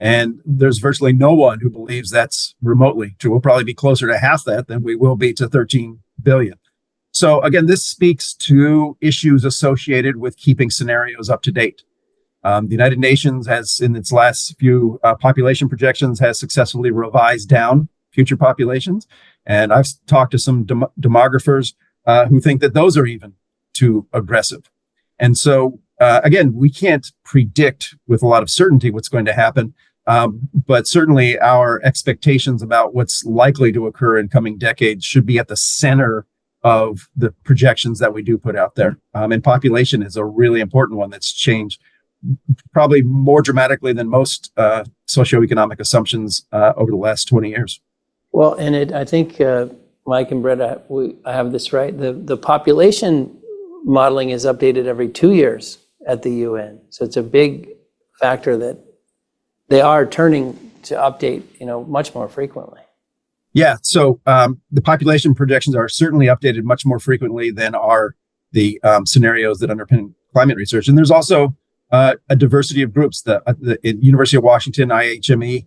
B: And there's virtually no one who believes that's remotely true. We'll probably be closer to half that than we will be to 13 billion. So again, this speaks to issues associated with keeping scenarios up to date. The United Nations has, in its last few population projections, has successfully revised down future populations. And I've talked to some demographers who think that those are even too aggressive. And so, again, we can't predict with a lot of certainty what's going to happen. But certainly our expectations about what's likely to occur in coming decades should be at the center of the projections that we do put out there. And population is a really important one that's changed probably more dramatically than most socioeconomic assumptions over the last 20 years.
A: Well, and I think, Mike and Brett, I have this right. The population modeling is updated every 2 years at the UN. So it's a big factor that they are turning to update, much more frequently.
B: Yeah. So the population projections are certainly updated much more frequently than are the scenarios that underpin climate research. And there's also a diversity of groups. The University of Washington, IHME,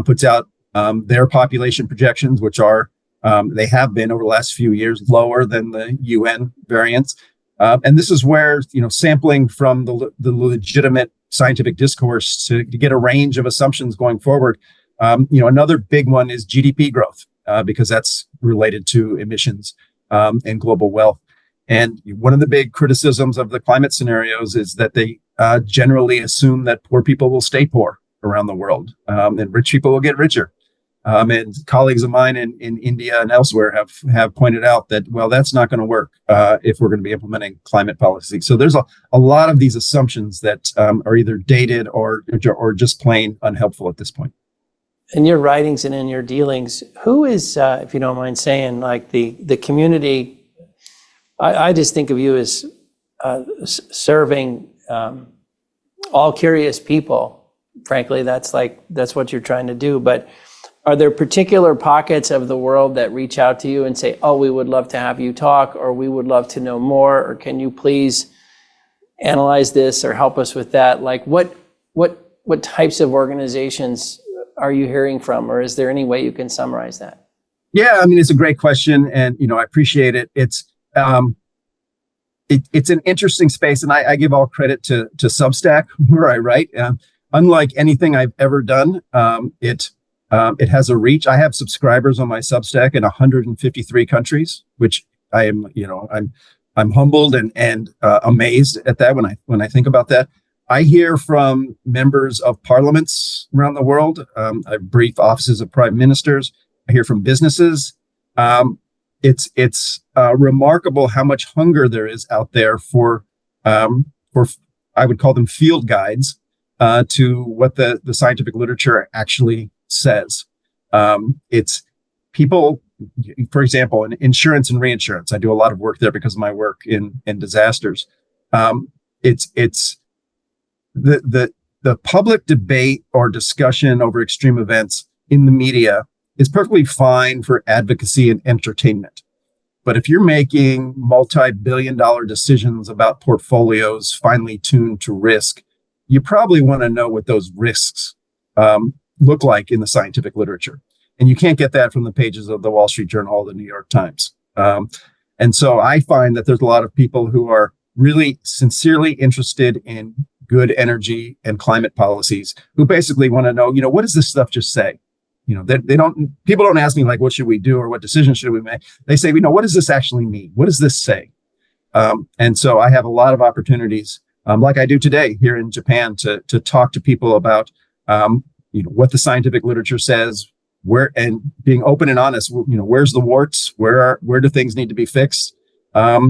B: puts out their population projections, which are, they have been over the last few years, lower than the UN variants. And this is where, sampling from the legitimate scientific discourse to get a range of assumptions going forward. Another big one is GDP growth, because that's related to emissions and global wealth. And one of the big criticisms of the climate scenarios is that they generally assume that poor people will stay poor around the world, and rich people will get richer. And colleagues of mine in India and elsewhere have pointed out that, well, that's not going to work if we're going to be implementing climate policy. So there's a lot of these assumptions that are either dated or just plain unhelpful at this point.
A: In your writings and in your dealings, who is, if you don't mind saying, like the community? I just think of you as serving all curious people. Frankly, that's what you're trying to do. But are there particular pockets of the world that reach out to you and say, oh, we would love to have you talk, or we would love to know more, or can you please analyze this or help us with that? Like what types of organizations are you hearing from, or is there any way you can summarize that?
B: Yeah, I mean, it's a great question, and I appreciate it. It's an interesting space, and I give all credit to Substack, where I write. Unlike anything I've ever done, it has a reach. I have subscribers on my Substack in 153 countries, which I am, I'm humbled and amazed at that when I think about that. I hear from members of parliaments around the world. I brief offices of prime ministers. I hear from businesses. It's remarkable how much hunger there is out there for I would call them field guides to what the scientific literature actually says. It's people, for example, in insurance and reinsurance. I do a lot of work there because of my work in disasters. It's the public debate or discussion over extreme events in the media is perfectly fine for advocacy and entertainment. But if you're making multi-billion-dollar decisions about portfolios finely tuned to risk, you probably want to know what those risks look like in the scientific literature. And you can't get that from the pages of the Wall Street Journal or the New York Times. And so I find that there's a lot of people who are really sincerely interested in good energy and climate policies who basically want to know, what does this stuff just say? People don't ask me like, what should we do or what decisions should we make? They say, what does this actually mean? What does this say? And so I have a lot of opportunities, like I do today here in Japan, to talk to people about, what the scientific literature says, and being open and honest. Where's the warts? Where do things need to be fixed? I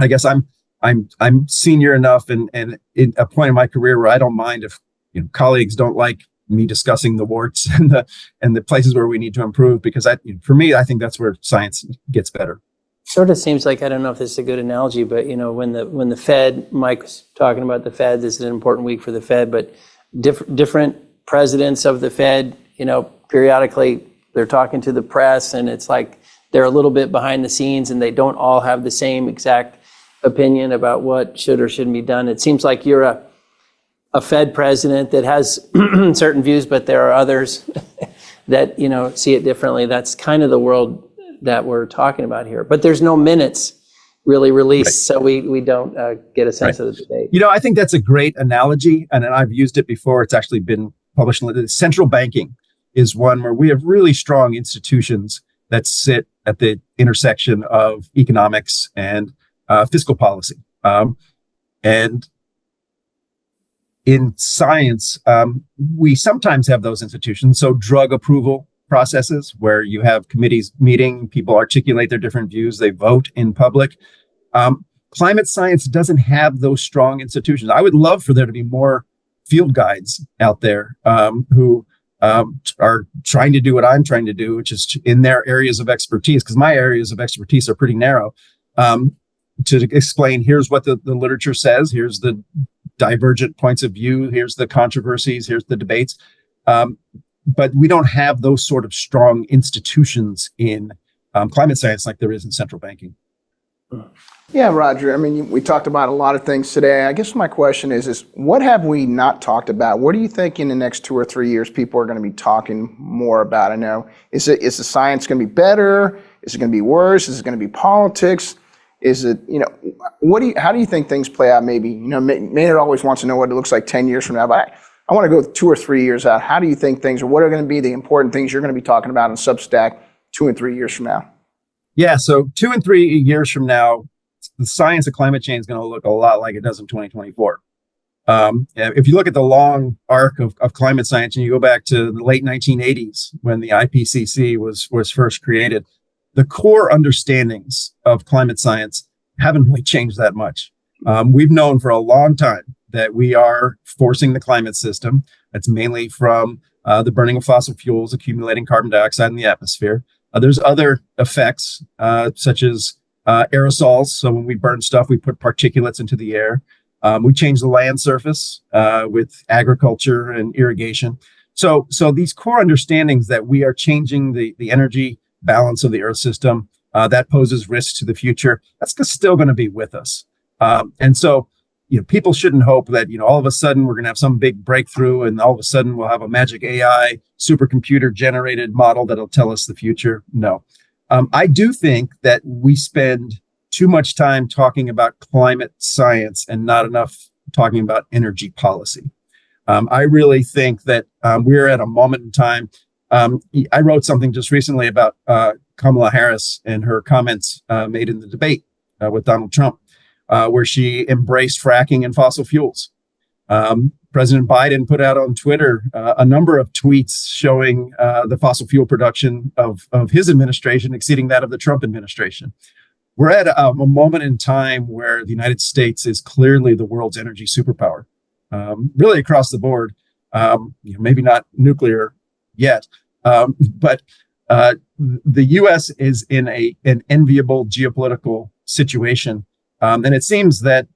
B: guess I'm senior enough and in a point in my career where I don't mind if colleagues don't like me discussing the warts and the places where we need to improve, because for me, I think that's where science gets better.
A: Sort of seems like, I don't know if this is a good analogy, but when the Fed, Mike was talking about the Fed, this is an important week for the Fed, but different presidents of the Fed, periodically they're talking to the press, and it's like they're a little bit behind the scenes, and they don't all have the same exact opinion about what should or shouldn't be done. It seems like you're a Fed president that has certain views, but there are others that see it differently. That's kind of the world that we're talking about here. But there's no minutes really released, right. So we don't get a sense of the debate.
B: I think that's a great analogy, and I've used it before. It's actually been published. Central banking is one where we have really strong institutions that sit at the intersection of economics and fiscal policy. And in science, we sometimes have those institutions. So drug approval processes where you have committees meeting, people articulate their different views, they vote in public. Climate science doesn't have those strong institutions. I would love for there to be more field guides out there who are trying to do what I'm trying to do, which is in their areas of expertise, because my areas of expertise are pretty narrow, to explain, here's what the literature says, here's the divergent points of view, here's the controversies, here's the debates. But we don't have those sort of strong institutions in climate science like there is in central banking.
C: Yeah, Roger. I mean, we talked about a lot of things today. I guess my question is what have we not talked about? What do you think in the next 2 or 3 years people are going to be talking more about? I know, is the science going to be better? Is it going to be worse? Is it going to be politics? Is it, how do you think things play out? Maybe, Maynard always wants to know what it looks like 10 years from now, but I want to go 2 or 3 years out. How do you think things, or what are going to be the important things you're going to be talking about in Substack 2 and 3 years from now?
B: Yeah, so 2 and 3 years from now, the science of climate change is going to look a lot like it does in 2024. If you look at the long arc of climate science and you go back to the late 1980s when the IPCC was first created, the core understandings of climate science haven't really changed that much. We've known for a long time that we are forcing the climate system. That's mainly from the burning of fossil fuels, accumulating carbon dioxide in the atmosphere. There's other effects, such as aerosols. So when we burn stuff, we put particulates into the air. We change the land surface with agriculture and irrigation. So these core understandings that we are changing the energy balance of the Earth system, that poses risks to the future. That's still going to be with us. And so, people shouldn't hope that, all of a sudden we're going to have some big breakthrough and all of a sudden we'll have a magic AI supercomputer generated model that'll tell us the future. No. I do think that we spend too much time talking about climate science and not enough talking about energy policy. I really think that we're at a moment in time. I wrote something just recently about Kamala Harris and her comments made in the debate with Donald Trump, where she embraced fracking and fossil fuels. President Biden put out on Twitter a number of tweets showing the fossil fuel production of his administration exceeding that of the Trump administration. We're at a moment in time where the United States is clearly the world's energy superpower, really across the board. Maybe not nuclear yet, but the U.S. is in an enviable geopolitical situation, and it seems that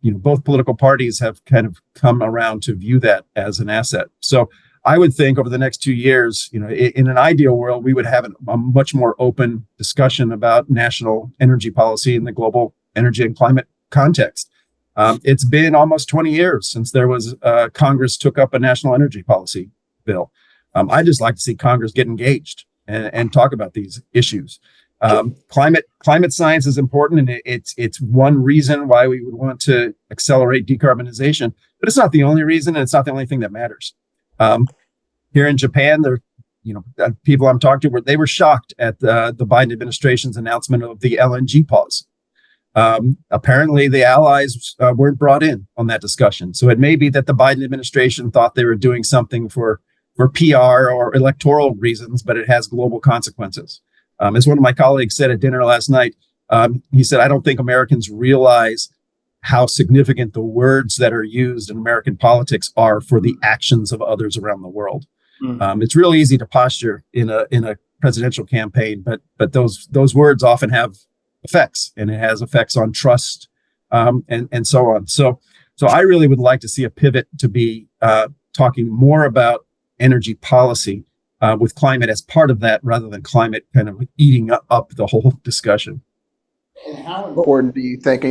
B: both political parties have kind of come around to view that as an asset. So I would think over the next 2 years, in an ideal world, we would have a much more open discussion about national energy policy in the global energy and climate context. It's been almost 20 years since there was Congress took up a national energy policy bill. I just like to see Congress get engaged and talk about these issues. Climate science is important, and it's one reason why we would want to accelerate decarbonization, but it's not the only reason, and it's not the only thing that matters. Here in Japan, people I'm talking to, they were shocked at the Biden administration's announcement of the LNG pause. Apparently, the allies weren't brought in on that discussion. So it may be that the Biden administration thought they were doing something for PR or electoral reasons, but it has global consequences. As one of my colleagues said at dinner last night, he said, I don't think Americans realize how significant the words that are used in American politics are for the actions of others around the world. It's real easy to posture in a presidential campaign, but those words often have effects, and it has effects on trust, and so on. So I really would like to see a pivot to be talking more about energy policy with climate as part of that, rather than climate kind of eating up the whole discussion.
C: And how important do you think,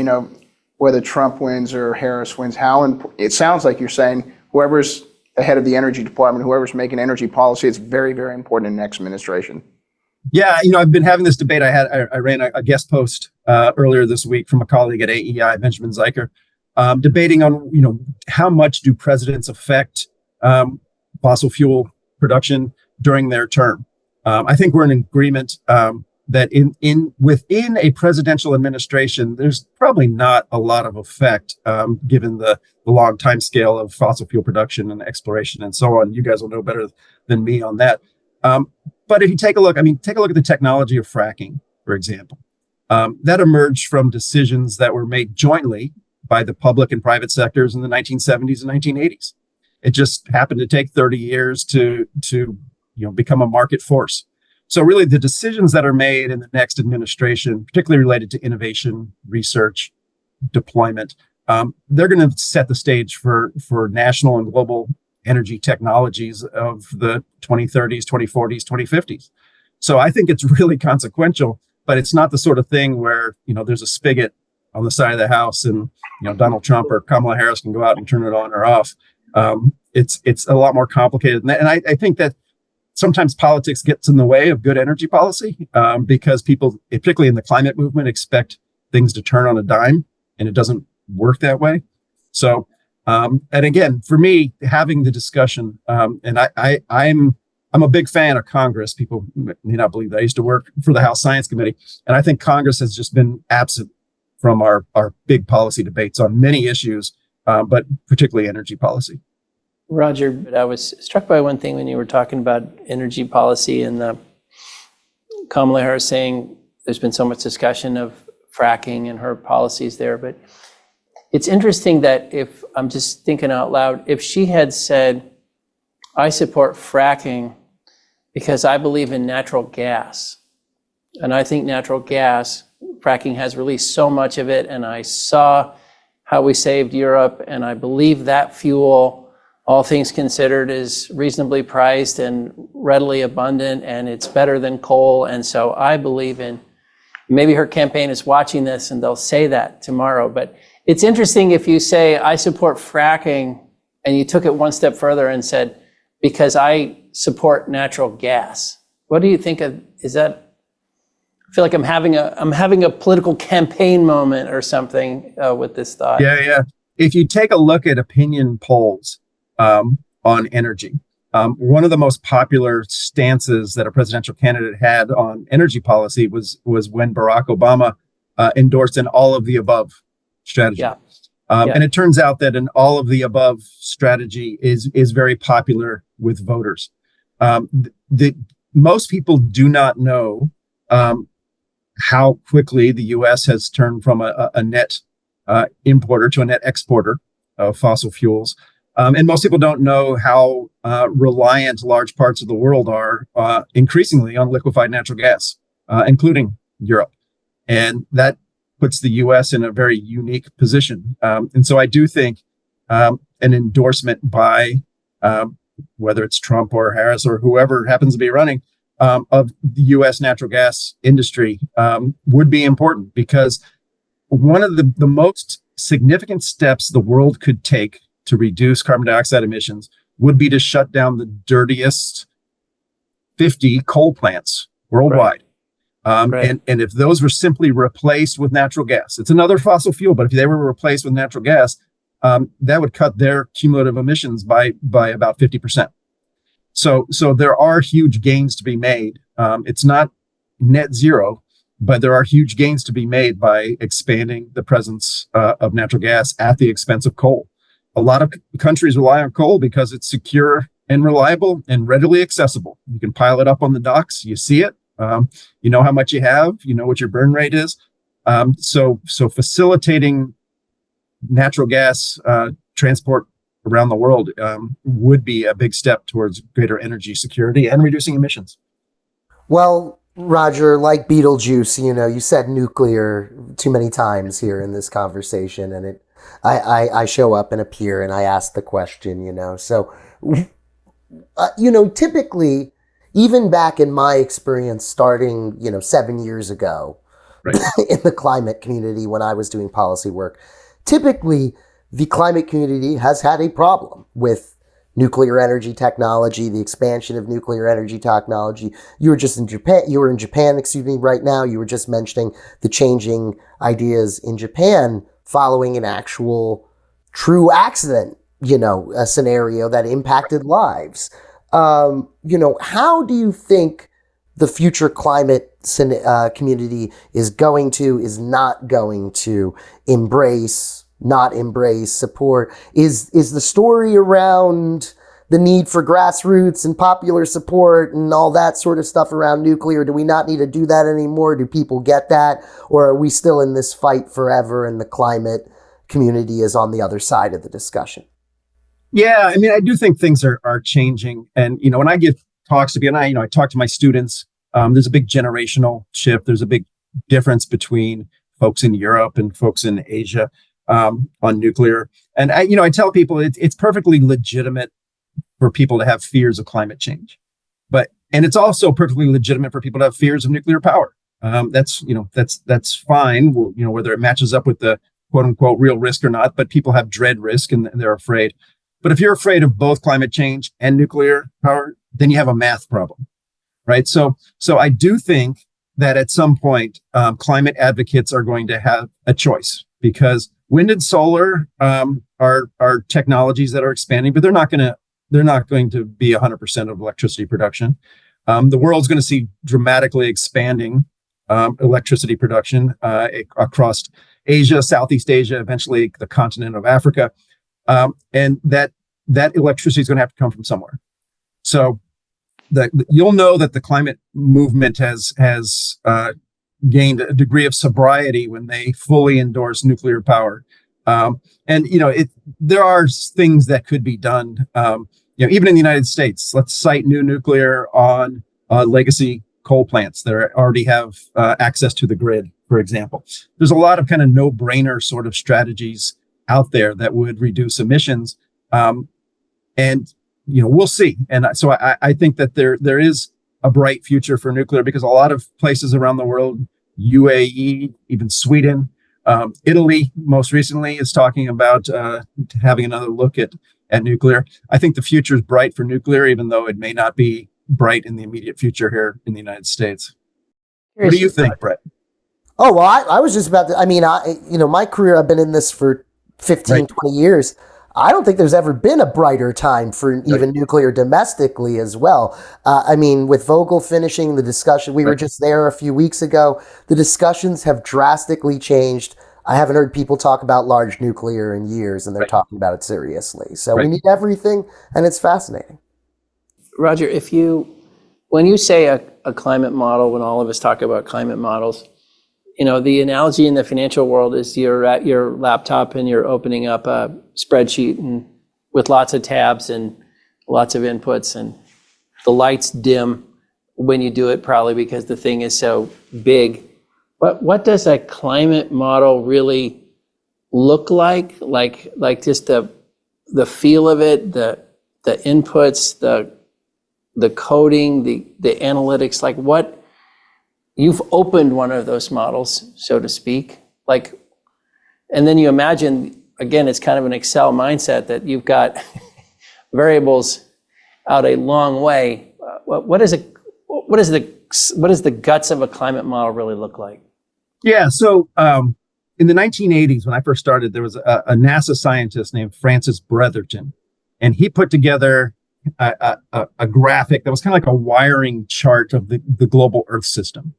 C: whether Trump wins or Harris wins, it sounds like you're saying whoever's the head of the energy department, whoever's making energy policy, it's very, very important in the next administration.
B: Yeah, I've been having this debate. I ran a guest post earlier this week from a colleague at AEI, Benjamin Zeiker, debating on, how much do presidents affect fossil fuel production during their term. I think we're in agreement that within a presidential administration, there's probably not a lot of effect, given the long time scale of fossil fuel production and exploration and so on. You guys will know better than me on that. But if you take a look at the technology of fracking, for example. That emerged from decisions that were made jointly by the public and private sectors in the 1970s and 1980s. It just happened to take 30 years to become a market force. So really, the decisions that are made in the next administration, particularly related to innovation, research, deployment, they're going to set the stage for national and global energy technologies of the 2030s, 2040s, 2050s. So I think it's really consequential, but it's not the sort of thing where, there's a spigot on the side of the house and, Donald Trump or Kamala Harris can go out and turn it on or off. It's a lot more complicated than that. And I think that sometimes politics gets in the way of good energy policy, because people, particularly in the climate movement, expect things to turn on a dime, and it doesn't work that way. So, and again, for me, having the discussion, and I'm a big fan of Congress. People may not believe that. I used to work for the House Science Committee, and I think Congress has just been absent from our big policy debates on many issues, but particularly energy policy.
A: Roger, I was struck by one thing when you were talking about energy policy and Kamala Harris saying there's been so much discussion of fracking and her policies there. But it's interesting that if I'm just thinking out loud, if she had said, I support fracking because I believe in natural gas, and I think natural gas, fracking has released so much of it, and I saw how we saved Europe, and I believe that fuel, all things considered, is reasonably priced and readily abundant, and it's better than coal. And so I believe in, maybe her campaign is watching this and they'll say that tomorrow. But it's interesting if you say, I support fracking, and you took it one step further and said, because I support natural gas. What do you think of, is that, I feel like I'm having a political campaign moment or something with this thought.
B: Yeah. If you take a look at opinion polls, on energy. One of the most popular stances that a presidential candidate had on energy policy was when Barack Obama endorsed an all of the above strategy. Yeah. And it turns out that an all of the above strategy is very popular with voters. Most people do not know how quickly the U.S. has turned from a net importer to a net exporter of fossil fuels. And most people don't know how reliant large parts of the world are increasingly on liquefied natural gas, including Europe. And that puts the U.S. in a very unique position. And so I do think an endorsement by whether it's Trump or Harris or whoever happens to be running of the U.S. natural gas industry would be important, because one of the most significant steps the world could take to reduce carbon dioxide emissions would be to shut down the dirtiest 50 coal plants worldwide. Right. And if those were simply replaced with natural gas, it's another fossil fuel, but if they were replaced with natural gas, that would cut their cumulative emissions by about 50%. So there are huge gains to be made. It's not net zero, but there are huge gains to be made by expanding the presence of natural gas at the expense of coal. A lot of countries rely on coal because it's secure and reliable and readily accessible. You can pile it up on the docks. You see it. You know how much you have. You know what your burn rate is. So facilitating natural gas transport around the world would be a big step towards greater energy security and reducing emissions.
D: Well, Roger, like Beetlejuice, you said nuclear too many times here in this conversation, and I show up and appear and I ask the question, So, typically, even back in my experience starting, 7 years ago,
B: right,
D: in the climate community when I was doing policy work, typically the climate community has had a problem with nuclear energy technology, the expansion of nuclear energy technology. You were in Japan, right now. You were just mentioning the changing ideas in Japan following an actual true accident, a scenario that impacted lives. How do you think the future climate community is not going to not embrace, support? Is the story around the need for grassroots and popular support and all that sort of stuff around nuclear? Do we not need to do that anymore? Do people get that? Or are we still in this fight forever and the climate community is on the other side of the discussion?
B: Yeah, I mean, I do think things are changing. And, when I give talks to people, and I talk to my students, there's a big generational shift. There's a big difference between folks in Europe and folks in Asia on nuclear. And I tell people it's perfectly legitimate for people to have fears of climate change, and it's also perfectly legitimate for people to have fears of nuclear power. That's fine. Whether it matches up with the quote unquote real risk or not, but people have dread risk and they're afraid. But if you're afraid of both climate change and nuclear power, then you have a math problem, right? So I do think that at some point, climate advocates are going to have a choice, because wind and solar are technologies that are expanding, but they're not going to be 100% of electricity production. The world's going to see dramatically expanding electricity production across Asia, Southeast Asia, eventually the continent of Africa, and that electricity is going to have to come from somewhere. So you'll know that the climate movement has gained a degree of sobriety when they fully endorse nuclear power. There are things that could be done. Even in the United States, let's site new nuclear on legacy coal plants that already have access to the grid, for example. There's a lot of kind of no-brainer sort of strategies out there that would reduce emissions. We'll see. And so I think that there is a bright future for nuclear, because a lot of places around the world, UAE, even Sweden, Italy most recently is talking about having another look at nuclear. I think the future is bright for nuclear, even though it may not be bright in the immediate future here in the United States. What do you think, Brett?
D: Oh, well, I was just about to, my career, I've been in this for 15, right, 20 years. I don't think there's ever been a brighter time for even nuclear domestically as well. With Vogtle finishing the discussion, we were just there a few weeks ago. The discussions have drastically changed. I haven't heard people talk about large nuclear in years, and they're talking about it seriously. So we need everything, and it's fascinating.
A: Roger, when you say a climate model, when all of us talk about climate models, the analogy in the financial world is you're at your laptop and you're opening up a spreadsheet and with lots of tabs and lots of inputs, and the lights dim when you do it, probably because the thing is so big. But what does a climate model really look like? Like just the feel of it, the inputs, the coding, the analytics, like what? You've opened one of those models, so to speak, and then you imagine, again, it's kind of an Excel mindset that you've got variables out a long way. What does the guts of a climate model really look like?
B: Yeah. So in the 1980s, when I first started, there was a NASA scientist named Francis Bretherton, and he put together a graphic that was kind of like a wiring chart of the global Earth system.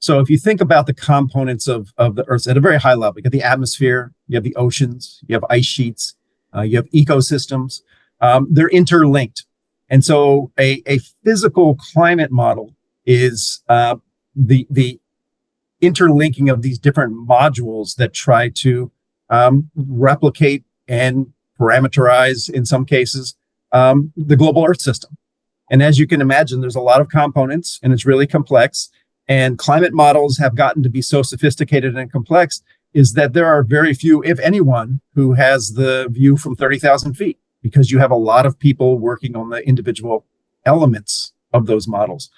B: So if you think about the components of the Earth at a very high level, you have the atmosphere, you have the oceans, you have ice sheets, you have ecosystems. They're interlinked. And so a physical climate model is the interlinking of these different modules that try to replicate and parameterize, in some cases, the global Earth system. And as you can imagine, there's a lot of components and it's really complex. And climate models have gotten to be so sophisticated and complex is that there are very few, if anyone, who has the view from 30,000 feet, because you have a lot of people working on the individual elements of those models.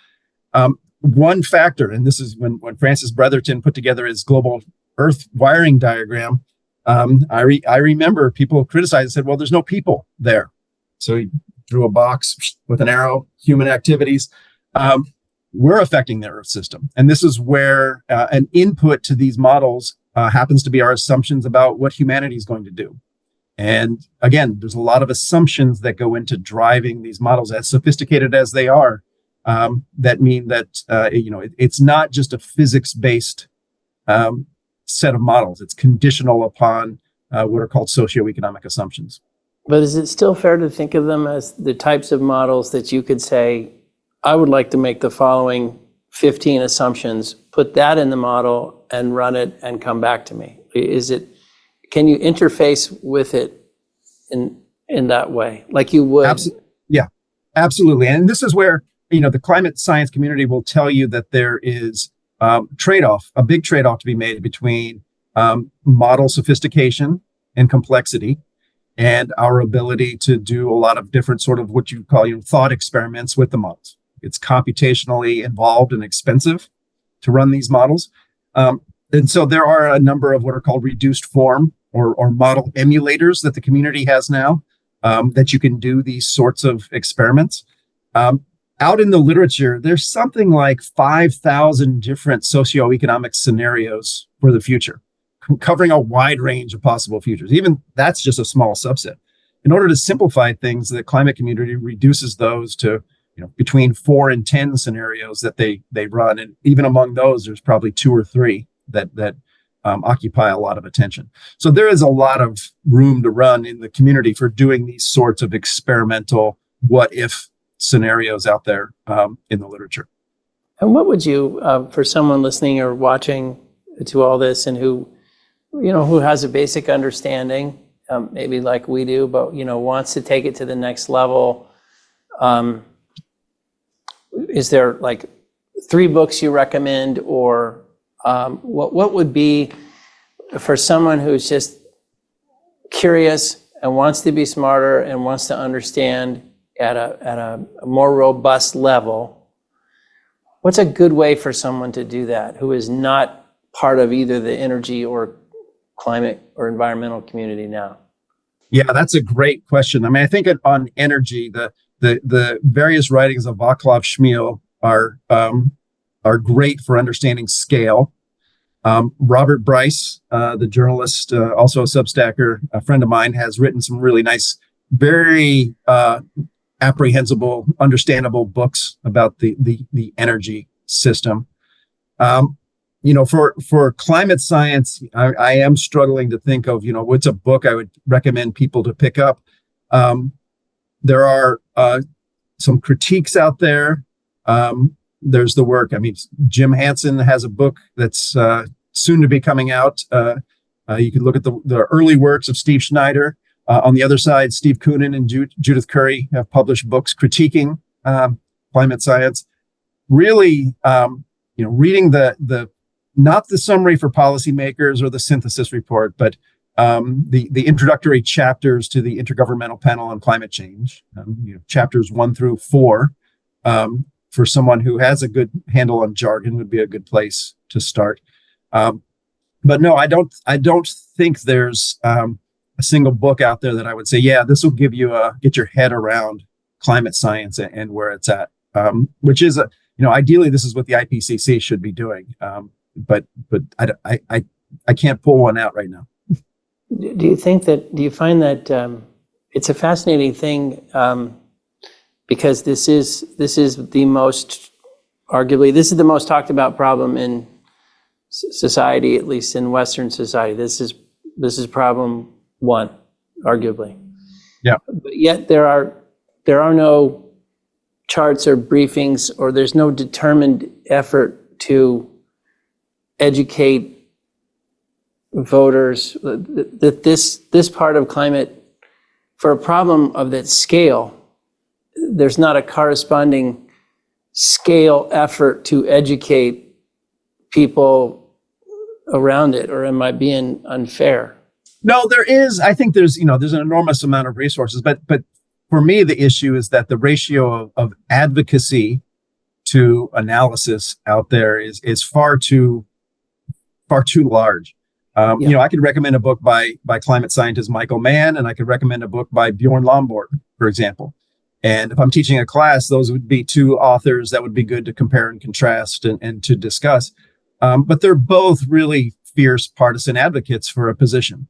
B: One factor, and this is when Francis Bretherton put together his global Earth wiring diagram, I remember people criticized and said, well, there's no people there. So he drew a box with an arrow, human activities. We're affecting the Earth system. And this is where an input to these models happens to be our assumptions about what humanity is going to do. And again, there's a lot of assumptions that go into driving these models, as sophisticated as they are, that mean that it's not just a physics-based set of models. It's conditional upon what are called socioeconomic assumptions.
A: But is it still fair to think of them as the types of models that you could say, I would like to make the following 15 assumptions, put that in the model and run it and come back to me? Can you interface with it in that way, like you would?
B: Yeah, absolutely. And this is where, the climate science community will tell you that there is a big trade-off to be made between model sophistication and complexity and our ability to do a lot of different sort of what you call thought experiments with the models. It's computationally involved and expensive to run these models. And so there are a number of what are called reduced form or model emulators that the community has now that you can do these sorts of experiments. Out in the literature, there's something like 5,000 different socioeconomic scenarios for the future, covering a wide range of possible futures. Even that's just a small subset. In order to simplify things, the climate community reduces those to between 4 and 10 scenarios that they run. And even among those, there's probably 2 or 3 that occupy a lot of attention. So there is a lot of room to run in the community for doing these sorts of experimental what if scenarios out there in the literature.
A: And what would you, for someone listening or watching to all this and who has a basic understanding, maybe like we do, but wants to take it to the next level, is there like 3 books you recommend, or what would be for someone who's just curious and wants to be smarter and wants to understand at a more robust level? What's a good way for someone to do that who is not part of either the energy or climate or environmental community now?
B: Yeah, that's a great question. I mean, I think on energy, the various writings of Vaclav Smil are great for understanding scale. Robert Bryce, the journalist, also a Substacker, a friend of mine, has written some really nice, very apprehensible, understandable books about the energy system. For climate science, I am struggling to think of, what's a book I would recommend people to pick up. There are some critiques out there. There's the work. I mean, Jim Hansen has a book that's soon to be coming out. You can look at the early works of Steve Schneider. On the other side, Steve Koonin and Judith Curry have published books critiquing climate science. Really, reading not the summary for policymakers or the synthesis report, but the introductory chapters to the Intergovernmental Panel on Climate Change, chapters 1 through 4, for someone who has a good handle on jargon would be a good place to start. But no, I don't think there's a single book out there that I would say, yeah, this will give you get your head around climate science and where it's at, which is ideally this is what the IPCC should be doing. But I can't pull one out right now.
A: Do you find that it's a fascinating thing, because this is the most, arguably, this is the most talked about problem in society, at least in Western society. This is problem 1, arguably.
B: Yeah.
A: But yet there are no charts or briefings, or there's no determined effort to educate voters that this part of climate, for a problem of that scale, there's not a corresponding scale effort to educate people around it, or am I being unfair?
B: No, there is. I think there's an enormous amount of resources, but for me, the issue is that the ratio of advocacy to analysis out there is far too large. I could recommend a book by climate scientist Michael Mann, and I could recommend a book by Bjorn Lomborg, for example. And if I'm teaching a class, those would be two authors that would be good to compare and contrast and to discuss. But they're both really fierce partisan advocates for a position.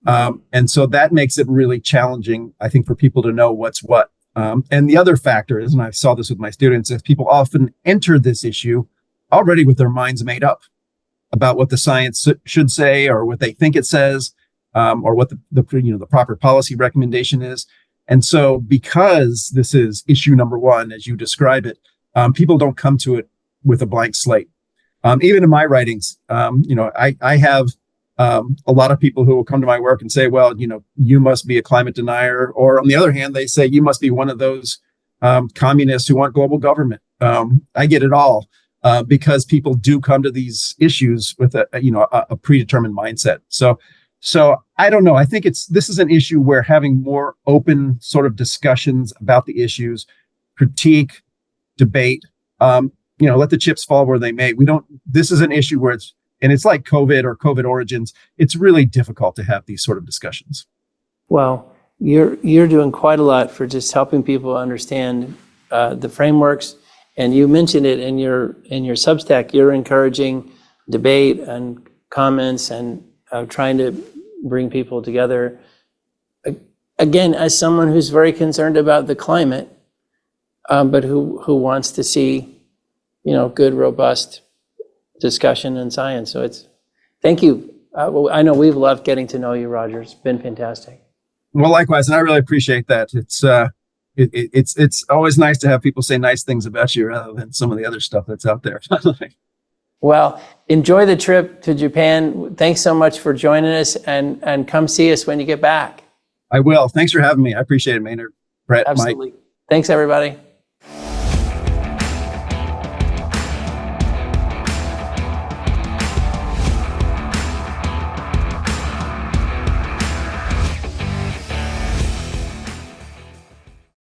B: And so that makes it really challenging, I think, for people to know what's what. And the other factor is, and I saw this with my students, is people often enter this issue already with their minds made up about what the science should say, or what they think it says, or what the proper policy recommendation is. And so because this is issue number one, as you describe it, people don't come to it with a blank slate. Even in my writings, I have a lot of people who will come to my work and say, well, you must be a climate denier. Or on the other hand, they say, you must be one of those communists who want global government. I get it all. Because people do come to these issues with a predetermined mindset. So I don't know. I think this is an issue where having more open sort of discussions about the issues, critique, debate, let the chips fall where they may. This is an issue where it's like COVID or COVID origins. It's really difficult to have these sort of discussions.
A: Well, you're doing quite a lot for just helping people understand the frameworks. And you mentioned it in your Substack. You're encouraging debate and comments and trying to bring people together. Again, as someone who's very concerned about the climate, but who wants to see, good, robust discussion and science. So thank you. I know we've loved getting to know you, Roger. It's been fantastic.
B: Well, likewise, and I really appreciate that. It's always nice to have people say nice things about you rather than some of the other stuff that's out there.
A: Well, enjoy the trip to Japan. Thanks so much for joining us, and come see us when you get back.
B: I will. Thanks for having me. I appreciate it, Maynard, Brett,
A: Absolutely.
B: Mike.
A: Thanks, everybody.